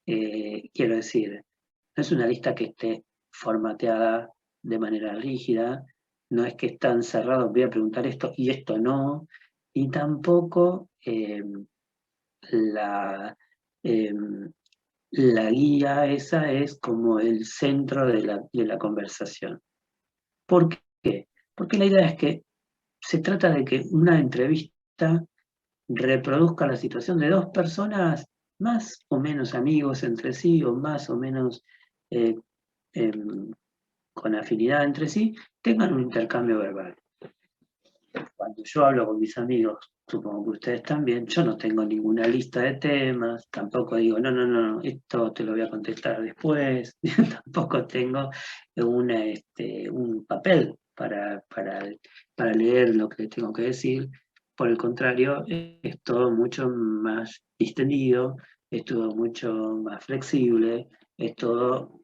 Speaker 1: quiero decir, no es una lista que esté formateada de manera rígida, no es que están cerrados, voy a preguntar esto y esto no, y tampoco la, eh, la guía esa es como el centro de la conversación. ¿Por qué? Porque la idea es que se trata de que una entrevista reproduzca la situación de dos personas más o menos amigos entre sí, o más o menos con afinidad entre sí, tengan un intercambio verbal. Cuando yo hablo con mis amigos, supongo que ustedes también, yo no tengo ninguna lista de temas, tampoco digo, no, esto te lo voy a contestar después, tampoco tengo un papel para leer lo que tengo que decir. Por el contrario, es todo mucho más distendido, es todo mucho más flexible, es todo,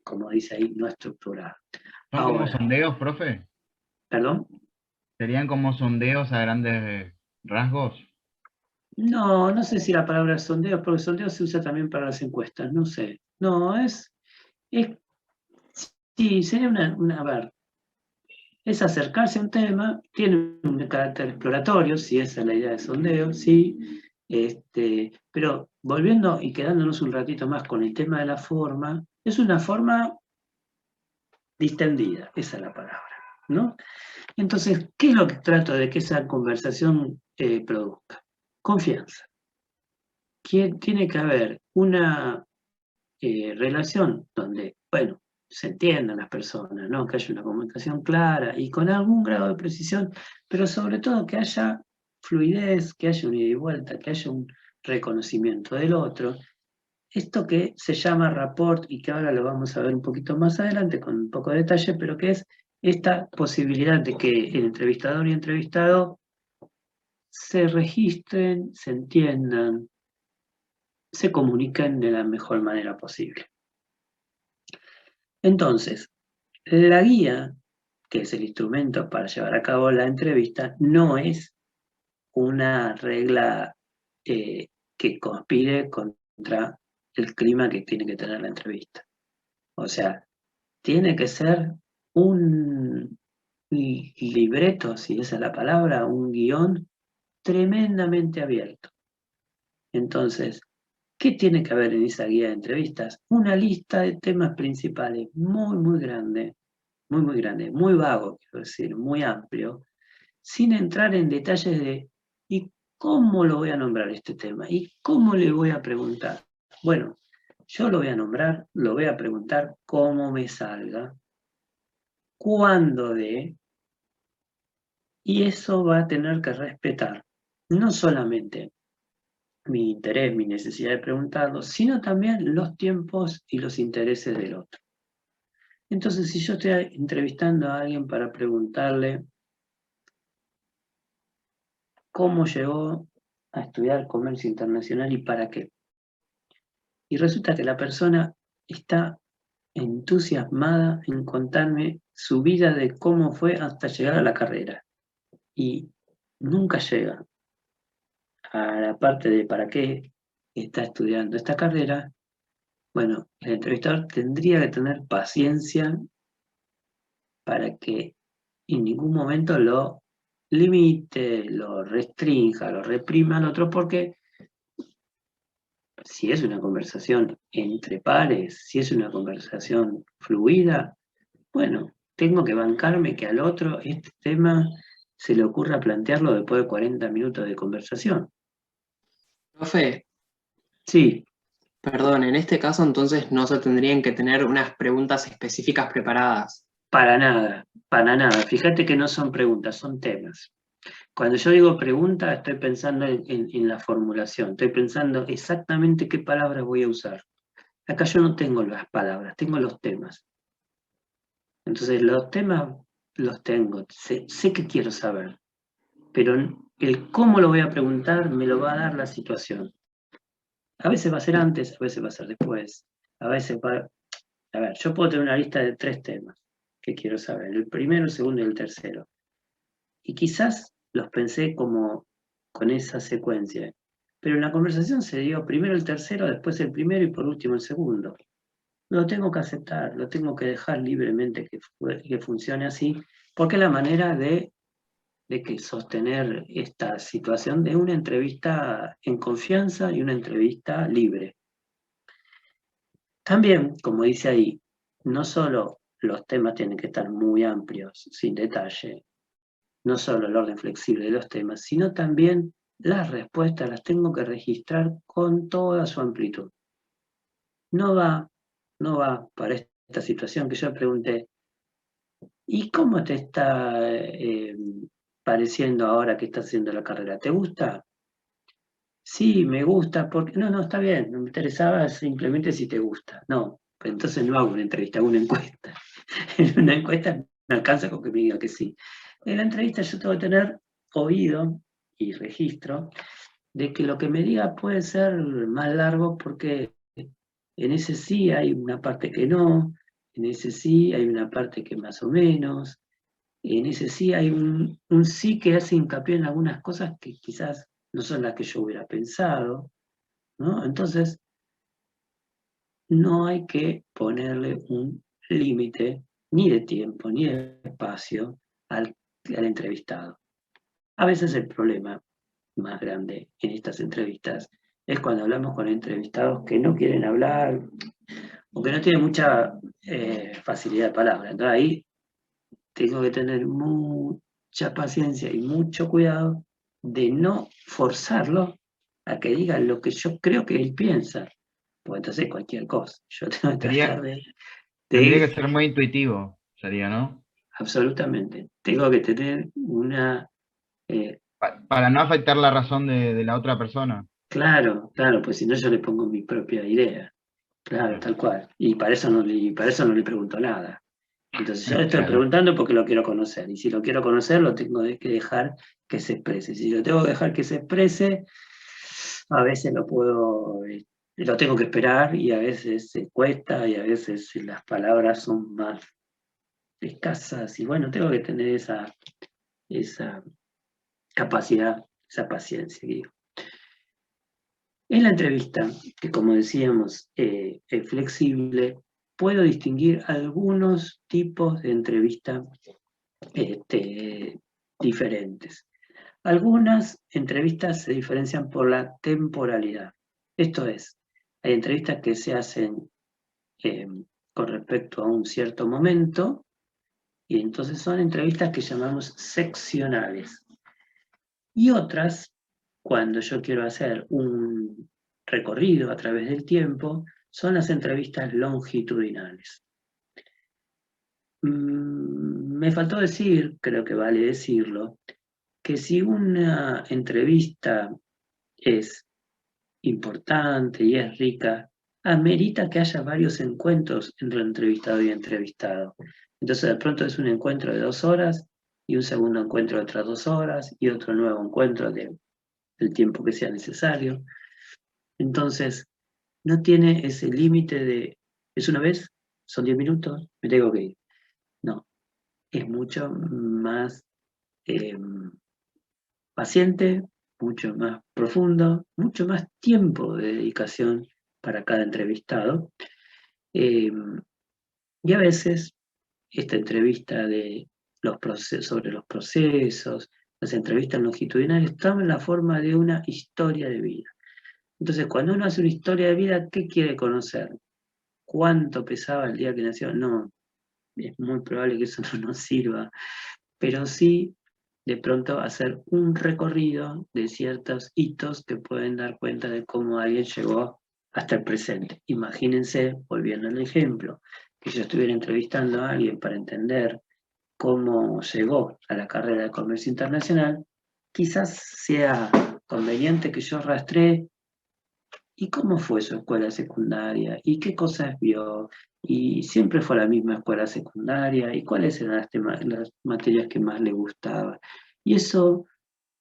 Speaker 1: como dice ahí, no estructurado.
Speaker 3: ¿Son como
Speaker 1: Ahora,
Speaker 3: sondeos, profe?
Speaker 1: ¿perdón?
Speaker 3: ¿Serían como sondeos a grandes rasgos?
Speaker 1: No, no sé si la palabra es sondeo, porque sondeo se usa también para las encuestas, no sé. No, sí, sería a ver, es acercarse a un tema, tiene un carácter exploratorio, si esa es la idea de sondeo, sí, pero volviendo y quedándonos un ratito más con el tema de la forma, es una forma distendida, esa es la palabra, ¿no? Entonces, ¿qué es lo que trato de que esa conversación produzca? Confianza. Tiene que haber una relación donde, bueno, se entiendan las personas, ¿no? Que haya una comunicación clara y con algún grado de precisión, pero sobre todo que haya fluidez, que haya un ida y vuelta, que haya un reconocimiento del otro. Esto que se llama rapport y que ahora lo vamos a ver un poquito más adelante con un poco de detalle, pero que es esta posibilidad de que el entrevistador y entrevistado se registren, se entiendan, se comuniquen de la mejor manera posible. Entonces, la guía, que es el instrumento para llevar a cabo la entrevista, no es una regla que conspire contra el clima que tiene que tener la entrevista. O sea, tiene que ser un libreto, si esa es la palabra, un guión tremendamente abierto. Entonces, ¿qué tiene que haber en esa guía de entrevistas? Una lista de temas principales muy grande, muy grande, muy vago, quiero decir, muy amplio, sin entrar en detalles de ¿y cómo lo voy a nombrar este tema? ¿Y cómo le voy a preguntar? Bueno, yo lo voy a nombrar, lo voy a preguntar cómo me salga, cuándo de, y eso va a tener que respetar no solamente mi interés, mi necesidad de preguntarlo, sino también los tiempos y los intereses del otro. Entonces, si yo estoy entrevistando a alguien para preguntarle cómo llegó a estudiar comercio internacional y para qué, y resulta que la persona está entusiasmada en contarme su vida de cómo fue hasta llegar a la carrera, y nunca llega a la parte de para qué está estudiando esta carrera. Bueno, el entrevistador tendría que tener paciencia para que en ningún momento lo limite, lo restrinja, lo reprima al otro, porque si es una conversación entre pares, si es una conversación fluida, bueno, tengo que bancarme que al otro este tema se le ocurra plantearlo después de 40 minutos de conversación.
Speaker 4: Profe,
Speaker 1: Sí,
Speaker 4: perdón, en este caso entonces no se tendrían que tener unas preguntas específicas preparadas.
Speaker 1: para nada, para nada. Fíjate que no son preguntas, son temas. Cuando yo digo pregunta, estoy pensando en la formulación, estoy pensando exactamente qué palabras voy a usar. Acá yo no tengo las palabras, tengo los temas. Entonces los temas los tengo, sé que quiero saber, pero el cómo lo voy a preguntar me lo va a dar la situación. A veces va a ser antes, a veces va a ser después, a veces va... A ver, yo puedo tener una lista de 3 temas que quiero saber, el primero, el segundo y el tercero. Y quizás los pensé como con esa secuencia, pero en la conversación se dio primero el tercero, después el primero y por último el segundo. Lo tengo que aceptar, lo tengo que dejar libremente que funcione así, porque es la manera de que sostener esta situación de una entrevista en confianza y una entrevista libre. También, como dice ahí, no solo los temas tienen que estar muy amplios, sin detalle, no solo el orden flexible de los temas, sino también las respuestas las tengo que registrar con toda su amplitud. No va para esta situación que yo pregunté, ¿y cómo te está pareciendo ahora que estás haciendo la carrera? ¿Te gusta? Sí, me gusta, porque no, está bien, no me interesaba simplemente si te gusta. No, pues entonces no hago una entrevista, hago una encuesta. En una encuesta me alcanza con que me diga que sí. En la entrevista yo tengo que tener oído y registro de que lo que me diga puede ser más largo porque en ese sí hay una parte que no, en ese sí hay una parte que más o menos, en ese sí hay un sí que hace hincapié en algunas cosas que quizás no son las que yo hubiera pensado, ¿no? Entonces, no hay que ponerle un límite ni de tiempo ni de espacio al entrevistado. A veces el problema más grande en estas entrevistas es cuando hablamos con entrevistados que no quieren hablar o que no tienen mucha facilidad de palabra. Entonces ahí tengo que tener mucha paciencia y mucho cuidado de no forzarlo a que diga lo que yo creo que él piensa. Pues entonces cualquier cosa. Yo tengo que tratar
Speaker 3: Tendría que
Speaker 1: de
Speaker 3: ser muy intuitivo, sería, ¿no?
Speaker 1: absolutamente. Tengo que tener una...
Speaker 3: Para no afectar la razón de la otra persona.
Speaker 1: claro, pues si no yo le pongo mi propia idea. Claro, tal cual. Y para eso no le pregunto nada. Entonces yo le estoy
Speaker 3: Claro.
Speaker 1: preguntando porque lo quiero conocer. Y si lo quiero conocer, lo tengo que dejar que se exprese. Si lo tengo que dejar que se exprese, a veces lo tengo que esperar y a veces se cuesta y a veces las palabras son más escasas. Y bueno, tengo que tener esa capacidad, esa paciencia, digo. En la entrevista, que como decíamos es flexible, puedo distinguir algunos tipos de entrevista diferentes. Algunas entrevistas se diferencian por la temporalidad. Esto es, hay entrevistas que se hacen con respecto a un cierto momento y entonces son entrevistas que llamamos seccionales. Y otras, cuando yo quiero hacer un recorrido a través del tiempo, son las entrevistas longitudinales. Me faltó decir, creo que vale decirlo, que si una entrevista es importante y es rica, amerita que haya varios encuentros entre entrevistado y entrevistado. Entonces de pronto es un encuentro de 2 horas y un segundo encuentro de otras 2 horas y otro nuevo encuentro del tiempo que sea necesario. Entonces, no tiene ese límite de, ¿es una vez? ¿Son 10 minutos? Me tengo que ir. No, es mucho más paciente, mucho más profundo, mucho más tiempo de dedicación para cada entrevistado. Y a veces esta entrevista sobre los procesos, las entrevistas longitudinales, toman la forma de una historia de vida. Entonces, cuando uno hace una historia de vida, ¿qué quiere conocer? ¿Cuánto pesaba el día que nació? No, es muy probable que eso no nos sirva, pero sí de pronto hacer un recorrido de ciertos hitos que pueden dar cuenta de cómo alguien llegó hasta el presente. Imagínense, volviendo al ejemplo, que yo estuviera entrevistando a alguien para entender cómo llegó a la carrera de comercio internacional, quizás sea conveniente que yo rastree y cómo fue su escuela secundaria, y qué cosas vio, y siempre fue a la misma escuela secundaria, y cuáles eran las materias que más le gustaban. Y eso,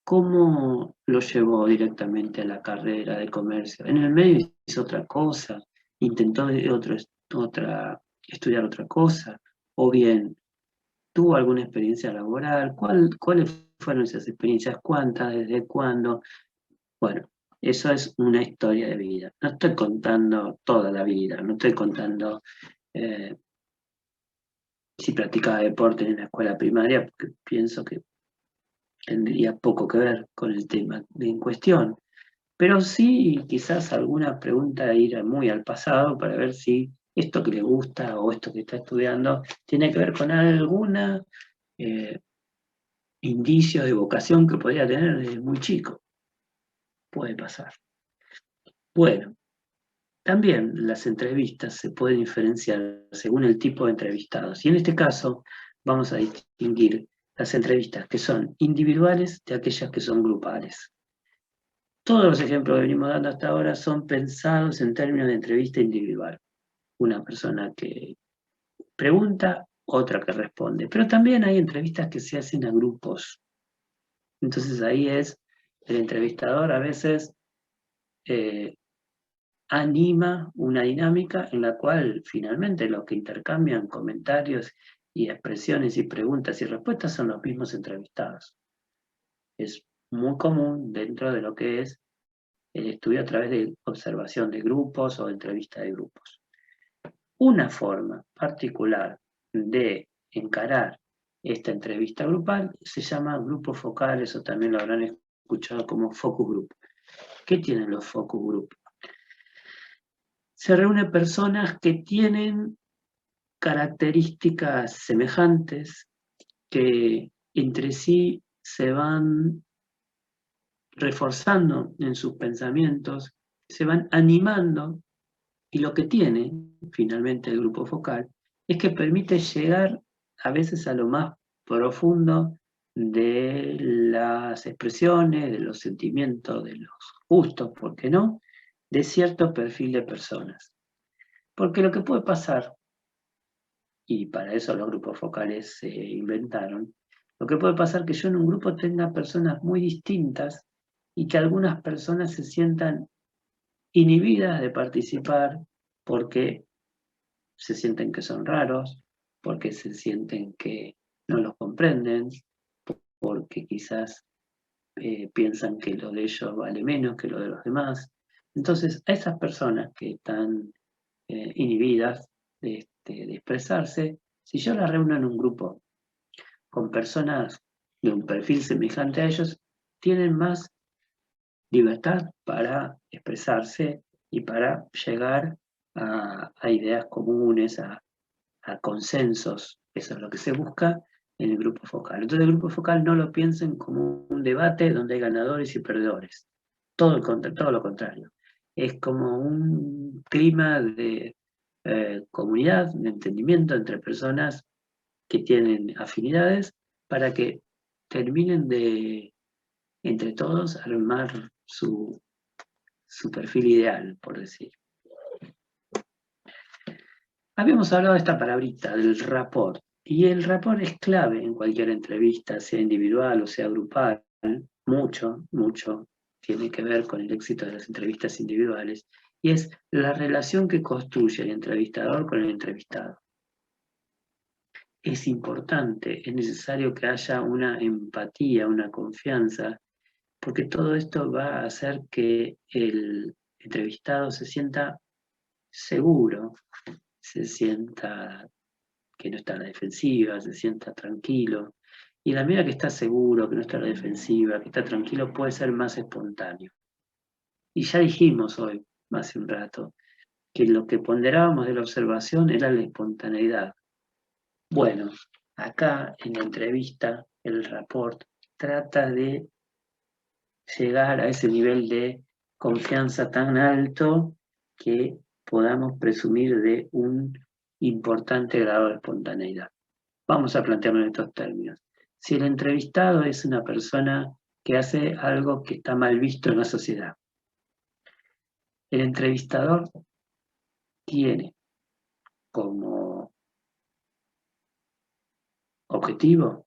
Speaker 1: ¿cómo lo llevó directamente a la carrera de comercio? En el medio hizo otra cosa, intentó estudiar otra cosa, o bien tuvo alguna experiencia laboral, ¿cuáles fueron esas experiencias? ¿Cuántas? ¿Desde cuándo? Bueno, eso es una historia de vida. No estoy contando toda la vida, no estoy contando si practicaba deporte en la escuela primaria, porque pienso que tendría poco que ver con el tema en cuestión. Pero sí, quizás alguna pregunta ir muy al pasado para ver si esto que le gusta o esto que está estudiando tiene que ver con alguna indicio de vocación que podría tener desde muy chico. puede pasar. Bueno, también las entrevistas se pueden diferenciar según el tipo de entrevistados. Y en este caso vamos a distinguir las entrevistas que son individuales de aquellas que son grupales. Todos los ejemplos que venimos dando hasta ahora son pensados en términos de entrevista individual. Una persona que pregunta, otra que responde. Pero también hay entrevistas que se hacen a grupos. Entonces ahí es el entrevistador a veces anima una dinámica en la cual finalmente los que intercambian comentarios y expresiones y preguntas y respuestas son los mismos entrevistados. Es muy común dentro de lo que es el estudio a través de observación de grupos o entrevista de grupos. Una forma particular de encarar esta entrevista grupal se llama grupos focales, o también lo habrán escuchado como focus group. ¿Qué tienen los focus group? Se reúnen personas que tienen características semejantes, que entre sí se van reforzando en sus pensamientos, se van animando, y lo que tiene finalmente el grupo focal es que permite llegar a veces a lo más profundo de las expresiones, de los sentimientos, de los gustos, ¿por qué no?, de cierto perfil de personas. Porque lo que puede pasar, y para eso los grupos focales se inventaron, lo que puede pasar es que yo en un grupo tenga personas muy distintas y que algunas personas se sientan inhibidas de participar porque se sienten que son raros, porque se sienten que no los comprenden, porque quizás piensan que lo de ellos vale menos que lo de los demás. Entonces, a esas personas que están inhibidas de expresarse, si yo las reúno en un grupo con personas de un perfil semejante a ellos, tienen más libertad para expresarse y para llegar a ideas comunes, a consensos. Eso es lo que se busca en el grupo focal. Entonces el grupo focal no lo piensen como un debate donde hay ganadores y perdedores. Todo lo contrario. Es como un clima de comunidad, de entendimiento entre personas que tienen afinidades para que terminen de, entre todos, armar su perfil ideal, por decir. Habíamos hablado de esta palabrita, del rapport, y el rapport es clave en cualquier entrevista, sea individual o sea grupal. Mucho tiene que ver con el éxito de las entrevistas individuales, y es la relación que construye el entrevistador con el entrevistado. Es importante, es necesario que haya una empatía, una confianza, porque todo esto va a hacer que el entrevistado se sienta seguro, se sienta que no está a la defensiva, se sienta tranquilo. Y la medida que está seguro, que no está a la defensiva, que está tranquilo, puede ser más espontáneo. Y ya dijimos hoy, hace un rato, que lo que ponderábamos de la observación era la espontaneidad. Bueno, acá en la entrevista, el rapport trata de llegar a ese nivel de confianza tan alto que podamos presumir de un importante grado de espontaneidad. Vamos a plantearlo en estos términos. Si el entrevistado es una persona que hace algo que está mal visto en la sociedad, el entrevistador tiene como objetivo,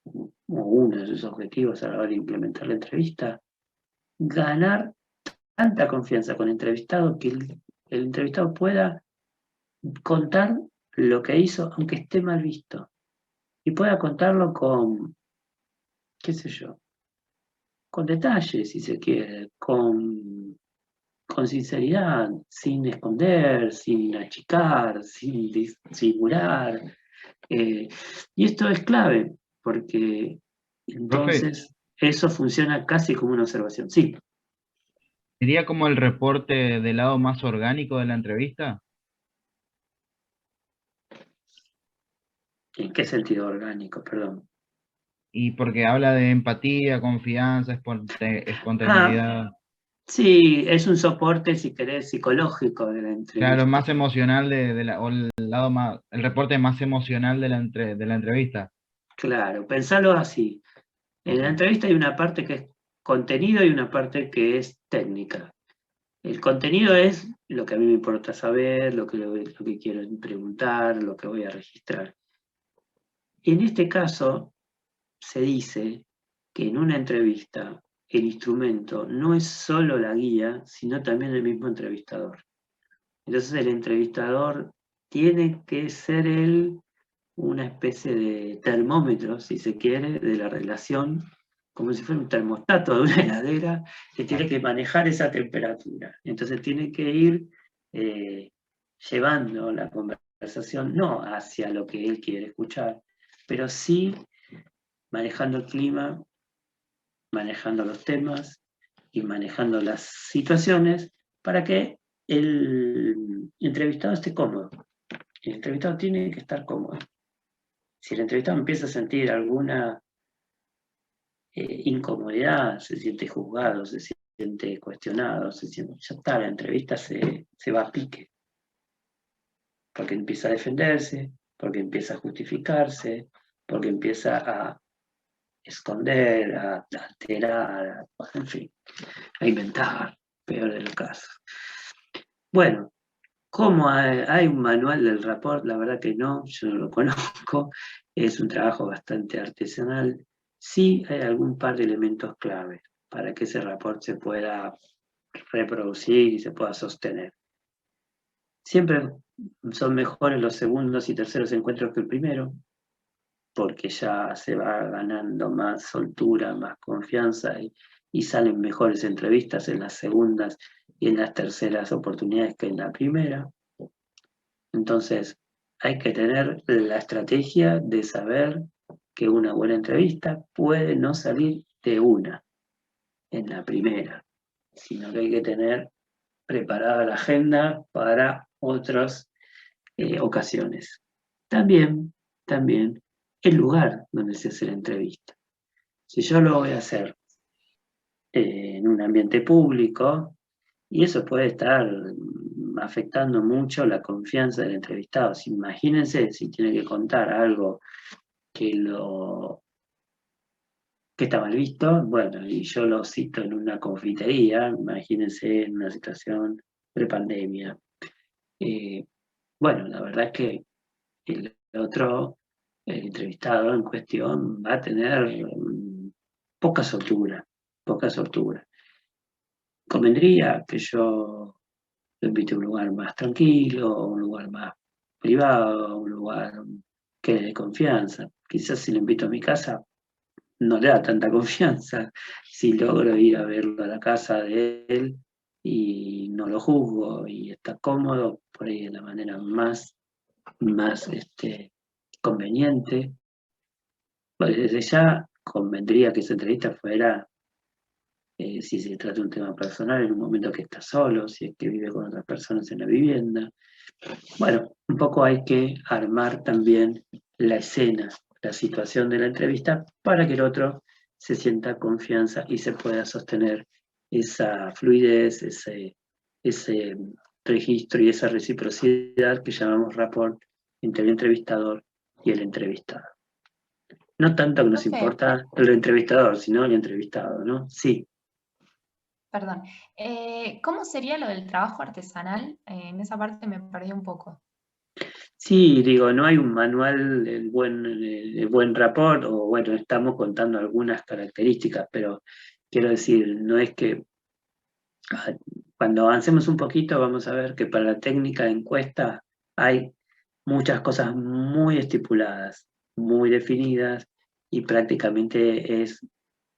Speaker 1: o uno de sus objetivos a la hora de implementar la entrevista, ganar tanta confianza con el entrevistado que el entrevistado pueda contar lo que hizo, aunque esté mal visto, y pueda contarlo con, qué sé yo, con detalles, si se quiere, con sinceridad, sin esconder, sin achicar, sin disimular. Y esto es clave, porque entonces eso funciona casi como una observación. Sí.
Speaker 3: ¿Sería como el reporte del lado más orgánico de la entrevista?
Speaker 1: ¿En qué sentido orgánico? Perdón.
Speaker 3: Y porque habla de empatía, confianza,
Speaker 1: Ah,
Speaker 3: espontaneidad.
Speaker 1: Sí, es un soporte, si querés, psicológico de la
Speaker 3: Claro,
Speaker 1: entrevista.
Speaker 3: más emocional o el lado más, el reporte más emocional de de la entrevista.
Speaker 1: Claro, pensalo así. En
Speaker 3: Ok.
Speaker 1: la entrevista hay una parte que es contenido y una parte que es técnica. El contenido es lo que a mí me importa saber, lo que quiero preguntar, lo que voy a registrar. En este caso, se dice que en una entrevista el instrumento no es solo la guía, sino también el mismo entrevistador. Entonces el entrevistador tiene que ser él una especie de termómetro, si se quiere, de la relación, como si fuera un termostato de una heladera, que tiene que manejar esa temperatura. Entonces tiene que ir llevando la conversación, no hacia lo que él quiere escuchar, pero sí manejando el clima, manejando los temas y manejando las situaciones para que el entrevistado esté cómodo. El entrevistado tiene que estar cómodo. Si el entrevistado empieza a sentir alguna incomodidad, se siente juzgado, se siente cuestionado, ya está, la entrevista se va a pique, porque empieza a defenderse, porque empieza a justificarse, porque empieza a esconder, a alterar, en fin, a inventar, peor de los casos. Bueno, ¿cómo hay un manual del rapport? La verdad que no, yo no lo conozco, es un trabajo bastante artesanal. Sí hay algún par de elementos clave para que ese rapport se pueda reproducir y se pueda sostener. Siempre son mejores los segundos y terceros encuentros que el primero, porque ya se va ganando más soltura, más confianza y salen mejores entrevistas en las segundas y en las terceras oportunidades que en la primera. Entonces, hay que tener la estrategia de saber que una buena entrevista puede no salir de una en la primera, sino que hay que tener preparada la agenda para otras ocasiones. También el lugar donde se hace la entrevista. Si yo lo voy a hacer en un ambiente público, y eso puede estar afectando mucho la confianza del entrevistado. Imagínense si tiene que contar algo que, que está mal visto, bueno, y yo lo cito en una confitería, imagínense en una situación prepandemia. Bueno, la verdad es que el otro, el entrevistado en cuestión, va a tener poca soltura, poca soltura. Convendría que yo lo invite a un lugar más tranquilo, un lugar más privado, un lugar que le dé confianza. Quizás si lo invito a mi casa, no le da tanta confianza. Si logro ir a verlo a la casa de él y no lo juzgo y está cómodo, por ahí de la manera más conveniente. Pues desde ya convendría que esa entrevista fuera, si se trata de un tema personal, en un momento que está solo, si es que vive con otras personas en la vivienda. Bueno, un poco hay que armar también la escena, la situación de la entrevista para que el otro se sienta confianza y se pueda sostener esa fluidez, ese registro y esa reciprocidad que llamamos rapport entre el entrevistador y el entrevistado. No tanto que nos
Speaker 2: Profe,
Speaker 1: importa el entrevistador, sino el entrevistado, ¿no? Sí.
Speaker 2: perdón. ¿Cómo sería lo del trabajo artesanal? En esa parte me perdí un poco.
Speaker 1: Sí, digo, no hay un manual el buen rapport, o bueno, estamos contando algunas características, pero quiero decir, no es que ah, cuando avancemos un poquito vamos a ver que para la técnica de encuesta hay muchas cosas muy estipuladas, muy definidas, y prácticamente es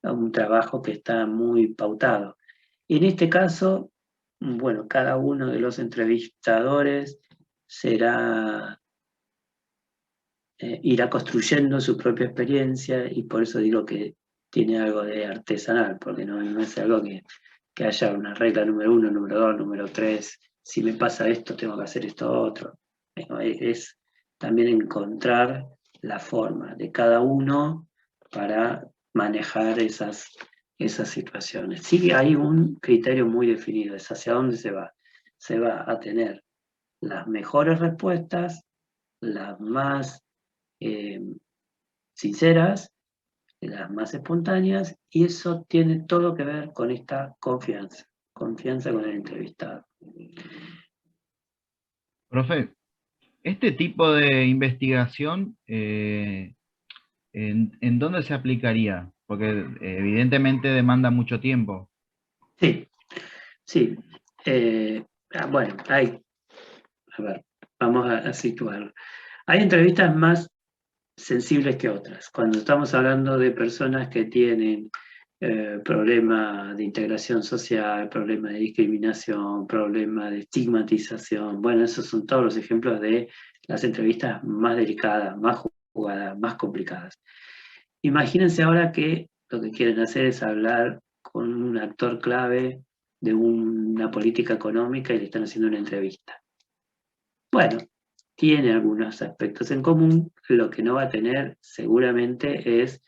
Speaker 1: un trabajo que está muy pautado. En este caso, bueno, cada uno de los entrevistadores irá construyendo su propia experiencia y por eso digo que tiene algo de artesanal, porque no es algo que haya una regla número 1, número 2, número 3, si me pasa esto tengo que hacer esto otro. Es también encontrar la forma de cada uno para manejar esas situaciones. Sí hay un criterio muy definido, es hacia dónde se va. Se va a tener las mejores respuestas, las más sinceras, las más espontáneas, y eso tiene todo que ver con esta confianza con el entrevistado.
Speaker 3: Profe, este tipo de investigación, ¿en dónde se aplicaría? Porque evidentemente demanda mucho tiempo.
Speaker 1: Sí, sí. Bueno, a ver, vamos a situarlo. Hay entrevistas más sensibles que otras. Cuando estamos hablando de personas que tienen problemas de integración social, problemas de discriminación, problemas de estigmatización, bueno, esos son todos los ejemplos de las entrevistas más delicadas, más jugadas, más complicadas. Imagínense ahora que lo que quieren hacer es hablar con un actor clave de una política económica y le están haciendo una entrevista. Bueno, tiene algunos aspectos en común, lo que no va a tener seguramente es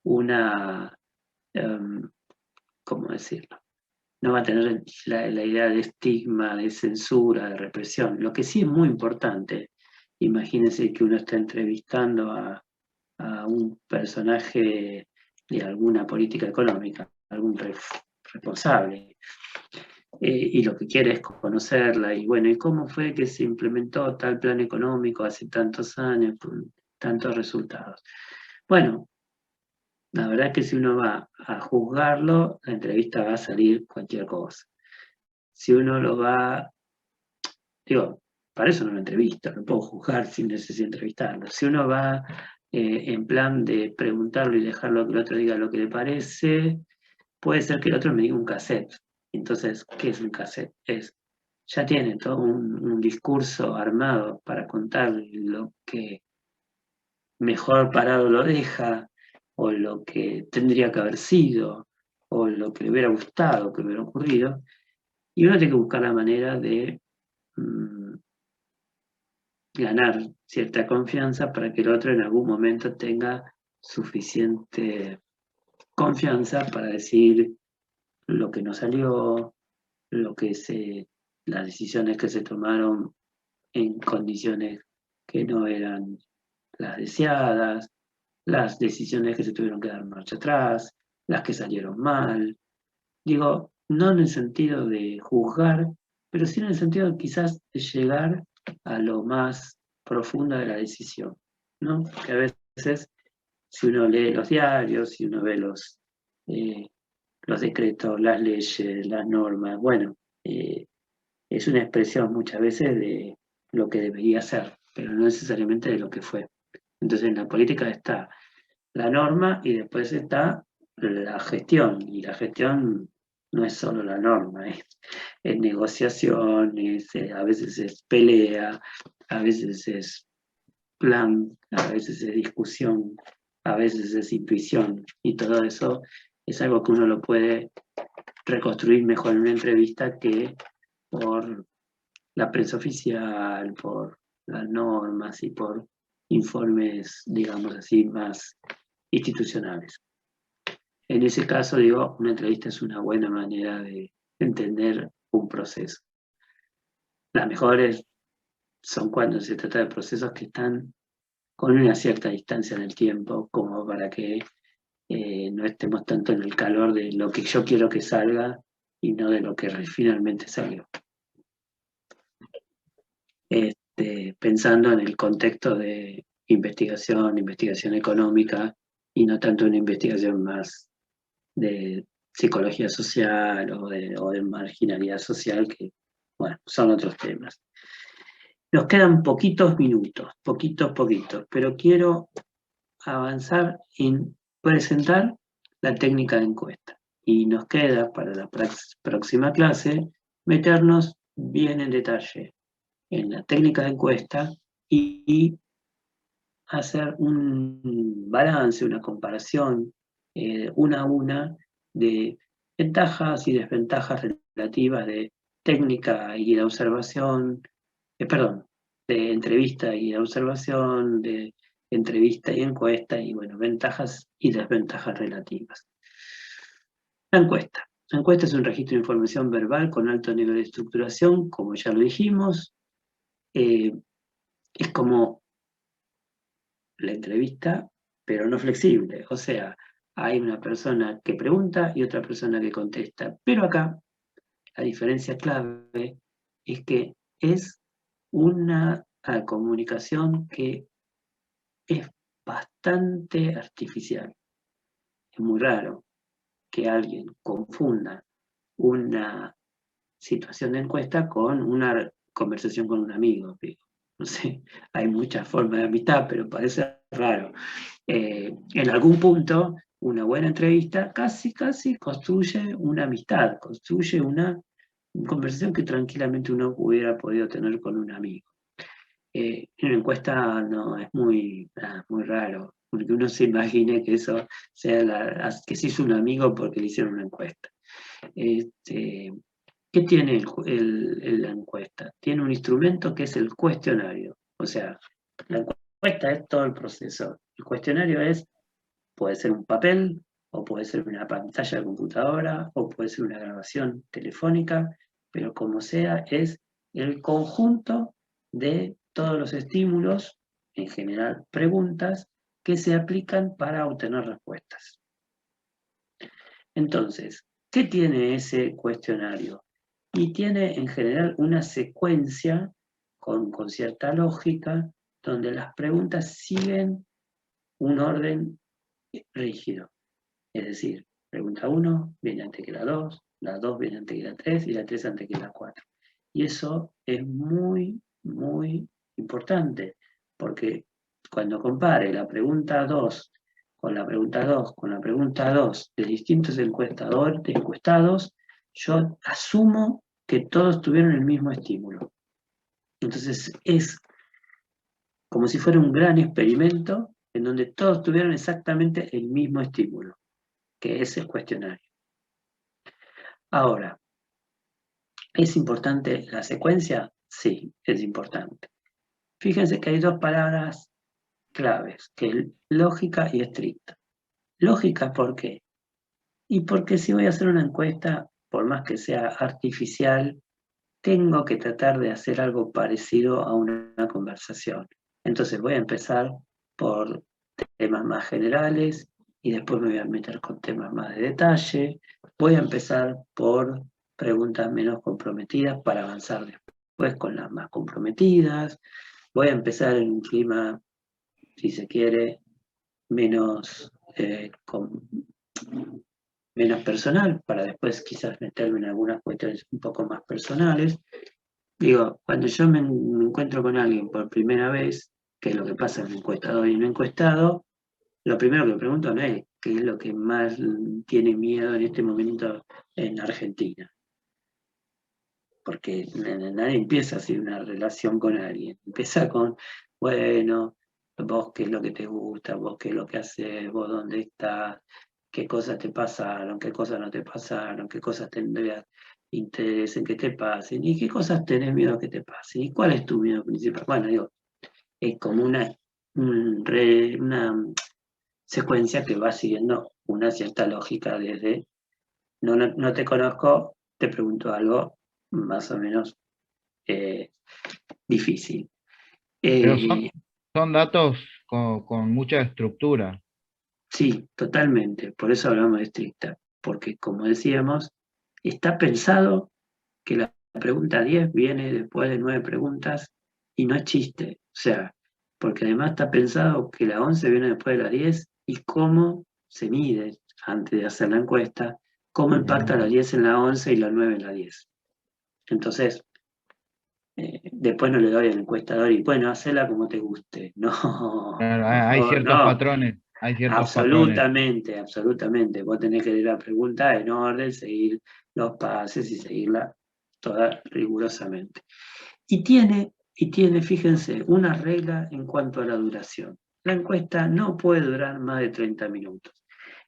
Speaker 1: una, ¿cómo decirlo? No va a tener la idea de estigma, de censura, de represión. Lo que sí es muy importante, imagínense que uno está entrevistando a un personaje de alguna política económica, algún responsable, y lo que quiere es conocerla, y bueno, ¿y cómo fue que se implementó tal plan económico hace tantos años, con tantos resultados? Bueno, la verdad es que si uno va a juzgarlo, la entrevista va a salir cualquier cosa. Si uno lo va, digo, para eso no lo entrevisto, no puedo juzgar sin necesidad de entrevistarlo. Si uno va en plan de preguntarlo y dejarlo que el otro diga lo que le parece, puede ser que el otro me diga un cassette. Entonces, ¿qué es un cassette? Ya tiene todo un discurso armado para contar lo que mejor parado lo deja, o lo que tendría que haber sido, o lo que le hubiera gustado, que hubiera ocurrido, y uno tiene que buscar la manera de ganar cierta confianza para que el otro en algún momento tenga suficiente confianza para decir lo que no salió, las decisiones que se tomaron en condiciones que no eran las deseadas, las decisiones que se tuvieron que dar marcha atrás, las que salieron mal. Digo, no en el sentido de juzgar, pero sí en el sentido quizás de llegar a lo más profundo de la decisión, ¿no? Que a veces, si uno lee los diarios, si uno ve los decretos, las leyes, las normas, bueno, es una expresión muchas veces de lo que debería ser, pero no necesariamente de lo que fue. Entonces en la política está la norma y después está la gestión, y la gestión no es solo la norma, es negociación, a veces es pelea, a veces es plan, a veces es discusión, a veces es intuición, y todo eso es algo que uno lo puede reconstruir mejor en una entrevista que por la prensa oficial, por las normas y por informes, digamos así, más institucionales. En ese caso, digo, una entrevista es una buena manera de entender un proceso. Las mejores son cuando se trata de procesos que están con una cierta distancia en el tiempo, como para que no estemos tanto en el calor de lo que yo quiero que salga y no de lo que finalmente salió. Pensando en el contexto de investigación económica, y no tanto una investigación más de psicología social o de marginalidad social, que, bueno, son otros temas. Nos quedan poquitos minutos, poquitos, pero quiero avanzar en presentar la técnica de encuesta. Y nos queda para la próxima clase meternos bien en detalle en la técnica de encuesta y hacer un balance, una comparación una a una de ventajas y desventajas relativas de técnica y de observación, de entrevista y de observación, de entrevista y encuesta, y bueno, ventajas y desventajas relativas. La encuesta. La encuesta es un registro de información verbal con alto nivel de estructuración, como ya lo dijimos. Es como la entrevista, pero no flexible. O sea, hay una persona que pregunta y otra persona que contesta. Pero acá, la diferencia clave es que es una comunicación que es bastante artificial. Es muy raro que alguien confunda una situación de encuesta con una conversación con un amigo. No sé, hay muchas formas de amistad, pero parece raro. En algún punto, una buena entrevista casi construye una amistad, construye una conversación que tranquilamente uno hubiera podido tener con un amigo. En una encuesta no, es muy raro, porque uno se imagine que eso sea que se hizo un amigo porque le hicieron una encuesta. ¿Qué tiene la encuesta? Tiene un instrumento que es el cuestionario. O sea, la encuesta es todo el proceso. El cuestionario puede ser un papel, o puede ser una pantalla de computadora, o puede ser una grabación telefónica, pero como sea, es el conjunto de todos los estímulos, en general preguntas, que se aplican para obtener respuestas. Entonces, ¿qué tiene ese cuestionario? Y tiene en general una secuencia con cierta lógica, donde las preguntas siguen un orden rígido. Es decir, pregunta 1 viene antes que la 2 viene antes que la 3 y la 3 antes que la 4. Y eso es muy, muy importante, porque cuando compare la pregunta 2 con la pregunta 2 con la pregunta 2 de distintos encuestados, yo asumo que todos tuvieron el mismo estímulo. Entonces es como si fuera un gran experimento en donde todos tuvieron exactamente el mismo estímulo, que es el cuestionario. Ahora, ¿es importante la secuencia? Sí, es importante. Fíjense que hay dos palabras claves, que es lógica y estricta. Lógica, ¿por qué? Y porque si voy a hacer una encuesta, por más que sea artificial, tengo que tratar de hacer algo parecido a una conversación. Entonces voy a empezar por temas más generales y después me voy a meter con temas más de detalle. Voy a empezar por preguntas menos comprometidas para avanzar después con las más comprometidas. Voy a empezar en un clima, si se quiere, menos personal, para después quizás meterme en algunas cuestiones un poco más personales. Digo, cuando yo me encuentro con alguien por primera vez, que es lo que pasa en encuestador y no encuestado, lo primero que me pregunto no es qué es lo que más tiene miedo en este momento en Argentina. Porque nadie empieza así una relación con alguien. Empieza con, bueno, vos qué es lo que te gusta, vos qué es lo que haces, vos dónde estás, qué cosas te pasaron, qué cosas no te pasaron, qué cosas tendrías interés en que te pasen, y qué cosas tenés miedo que te pasen, y cuál es tu miedo principal. Bueno, digo, es como una secuencia que va siguiendo una cierta lógica desde no te conozco, te pregunto algo más o menos difícil.
Speaker 3: Pero son datos con mucha estructura.
Speaker 1: Sí, totalmente, por eso hablamos de estricta, porque como decíamos, está pensado que la pregunta 10 viene después de 9 preguntas y no es chiste, o sea, porque además está pensado que la 11 viene después de la 10 y cómo se mide antes de hacer la encuesta, cómo impacta la 10 en la 11 y la 9 en la 10. Entonces, después no le doy al encuestador y bueno, hacela como te guste. No,
Speaker 3: Claro,
Speaker 1: por
Speaker 3: hay
Speaker 1: favor,
Speaker 3: ciertos
Speaker 1: no.
Speaker 3: patrones, hay ciertos patrones.
Speaker 1: Absolutamente, absolutamente. Vos tenés que leer la pregunta en orden, seguir los pases y seguirla toda rigurosamente. Y tiene, fíjense, una regla en cuanto a la duración. La encuesta no puede durar más de 30 minutos.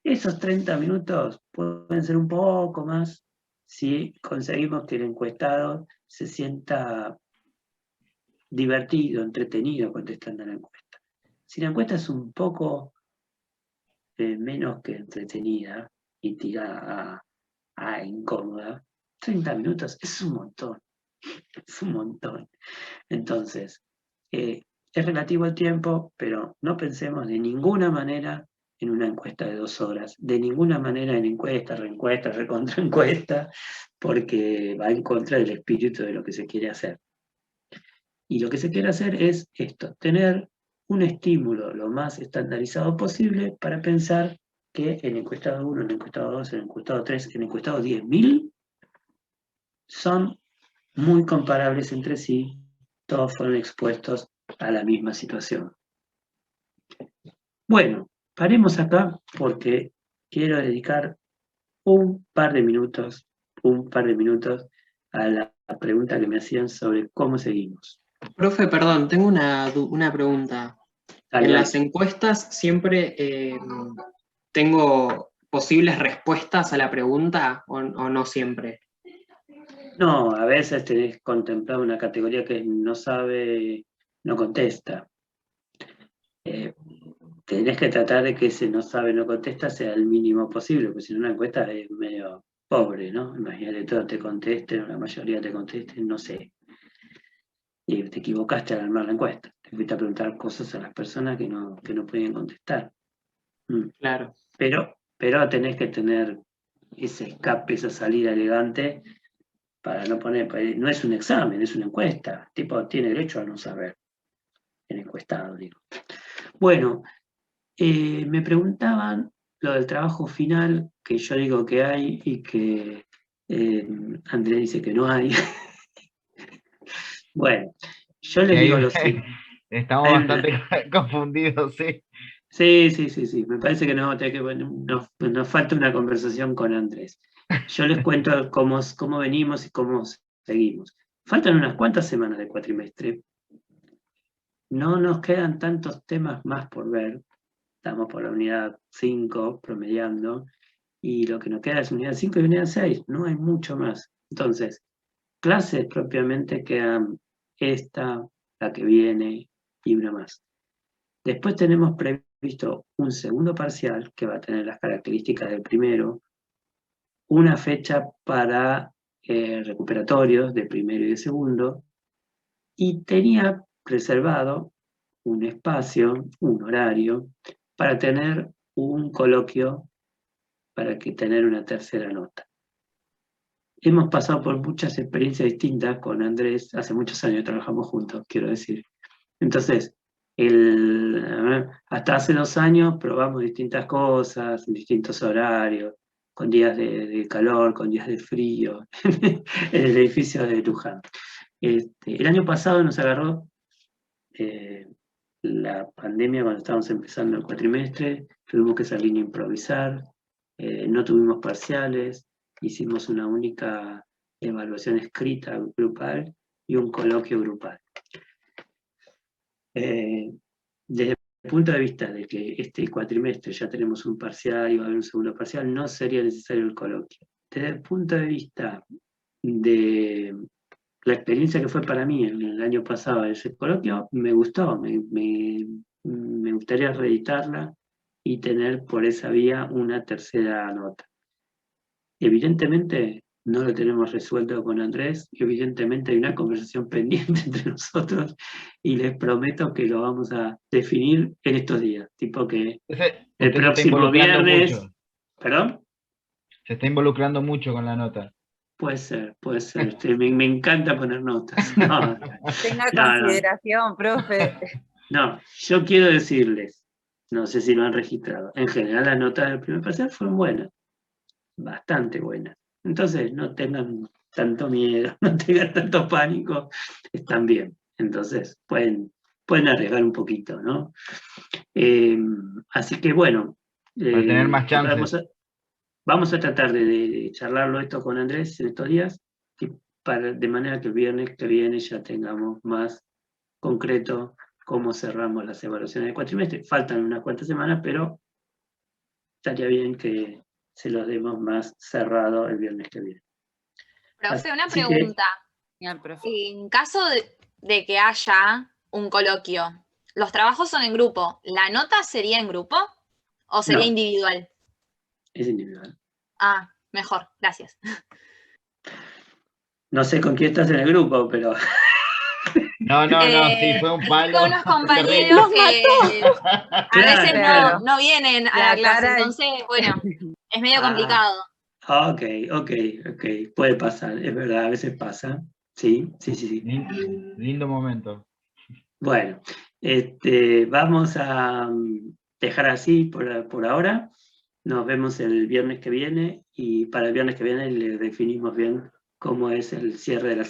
Speaker 1: Esos 30 minutos pueden ser un poco más si conseguimos que el encuestado se sienta divertido, entretenido contestando la encuesta. Si la encuesta es un poco menos que entretenida y tirada incómoda, 30 minutos es un montón. Es un montón. Entonces, es relativo al tiempo, pero no pensemos de ninguna manera en una encuesta de 2 horas, de ninguna manera en encuesta, reencuesta, recontraencuesta, porque va en contra del espíritu de lo que se quiere hacer. Y lo que se quiere hacer es esto, tener un estímulo lo más estandarizado posible para pensar que el encuestado 1, el encuestado 2, el encuestado 3, el encuestado 10.000 son muy comparables entre sí, todos fueron expuestos a la misma situación. Bueno, paremos acá porque quiero dedicar un par de minutos a la pregunta que me hacían sobre cómo seguimos.
Speaker 4: Profe, perdón, tengo una pregunta.
Speaker 1: Dale,
Speaker 4: En
Speaker 1: dale.
Speaker 4: las encuestas siempre tengo posibles respuestas a la pregunta o no siempre.
Speaker 1: No, a veces tenés contemplado una categoría que no sabe, no contesta. Tenés que tratar de que ese no sabe, no contesta sea el mínimo posible, porque si no una encuesta es medio pobre, ¿no? Imagínate todos te contesten, o la mayoría te contesten, no sé. Y te equivocaste al armar la encuesta. Te fuiste a preguntar cosas a las personas que no pueden contestar.
Speaker 4: Claro.
Speaker 1: Pero tenés que tener ese escape, esa salida elegante para no poner, no es un examen, es una encuesta. El tipo tiene derecho a no saber, el encuestado, digo. Bueno, me preguntaban lo del trabajo final, que yo digo que hay y que Andrés dice que no hay. Bueno, yo les digo lo siguiente.
Speaker 3: Estamos bastante confundidos, sí.
Speaker 1: Sí, me parece que nos falta una conversación con Andrés. Yo les cuento cómo venimos y cómo seguimos. Faltan unas cuantas semanas de cuatrimestre. No nos quedan tantos temas más por ver. Estamos por la unidad 5 promediando, y lo que nos queda es unidad 5 y unidad 6, no hay mucho más. Entonces, clases propiamente quedan esta, la que viene y una más. Después tenemos previsto un segundo parcial que va a tener las características del primero, una fecha para recuperatorios de primero y de segundo, y tenía reservado un espacio, un horario, para tener un coloquio, para tener una tercera nota. Hemos pasado por muchas experiencias distintas con Andrés, hace muchos años trabajamos juntos, quiero decir. Entonces, hasta hace 2 años probamos distintas cosas, distintos horarios, con días de calor, con días de frío, en el edificio de Luján. El año pasado nos agarró la pandemia cuando estábamos empezando el cuatrimestre, tuvimos que salir a improvisar, no tuvimos parciales, hicimos una única evaluación escrita grupal y un coloquio grupal. Desde el punto de vista de que este cuatrimestre ya tenemos un parcial y va a haber un segundo parcial, no sería necesario el coloquio. Desde el punto de vista de la experiencia que fue para mí el año pasado ese coloquio, me gustó, me gustaría reeditarla y tener por esa vía una tercera nota. Evidentemente no lo tenemos resuelto con Andrés, evidentemente hay una conversación pendiente entre nosotros y les prometo que lo vamos a definir en estos días, tipo que el próximo viernes...
Speaker 3: Mucho.
Speaker 1: ¿Perdón?
Speaker 3: Se está involucrando mucho con la nota.
Speaker 1: Puede ser. Me encanta poner notas. No,
Speaker 5: Tenga consideración, profe.
Speaker 1: No, yo quiero decirles, no sé si lo han registrado, en general las notas del primer parcial fueron buenas, bastante buenas. Entonces no tengan tanto miedo, no tengan tanto pánico, están bien. Entonces pueden arriesgar un poquito, ¿no? Así que bueno,
Speaker 3: para tener más chances.
Speaker 1: Vamos a tratar de charlarlo esto con Andrés en estos días, de manera que el viernes que viene ya tengamos más concreto cómo cerramos las evaluaciones de cuatrimestre. Faltan unas cuantas semanas, pero estaría bien que se los demos más cerrado el viernes que viene.
Speaker 6: Profe, una pregunta. En caso de que haya un coloquio, ¿los trabajos son en grupo? ¿La nota sería en grupo o sería individual?
Speaker 1: Es individual.
Speaker 6: Ah, Mejor, gracias.
Speaker 1: No sé con quién estás en el grupo, pero...
Speaker 3: No, sí, fue un palo.
Speaker 6: Con unos compañeros que a veces
Speaker 5: Claro.
Speaker 6: no vienen a la clase, entonces, bueno, es medio complicado.
Speaker 1: Ok, puede pasar, es verdad, a veces pasa. Sí.
Speaker 3: Lindo momento.
Speaker 1: Bueno, vamos a dejar así por ahora. Nos vemos el viernes que viene y para el viernes que viene le definimos bien cómo es el cierre de la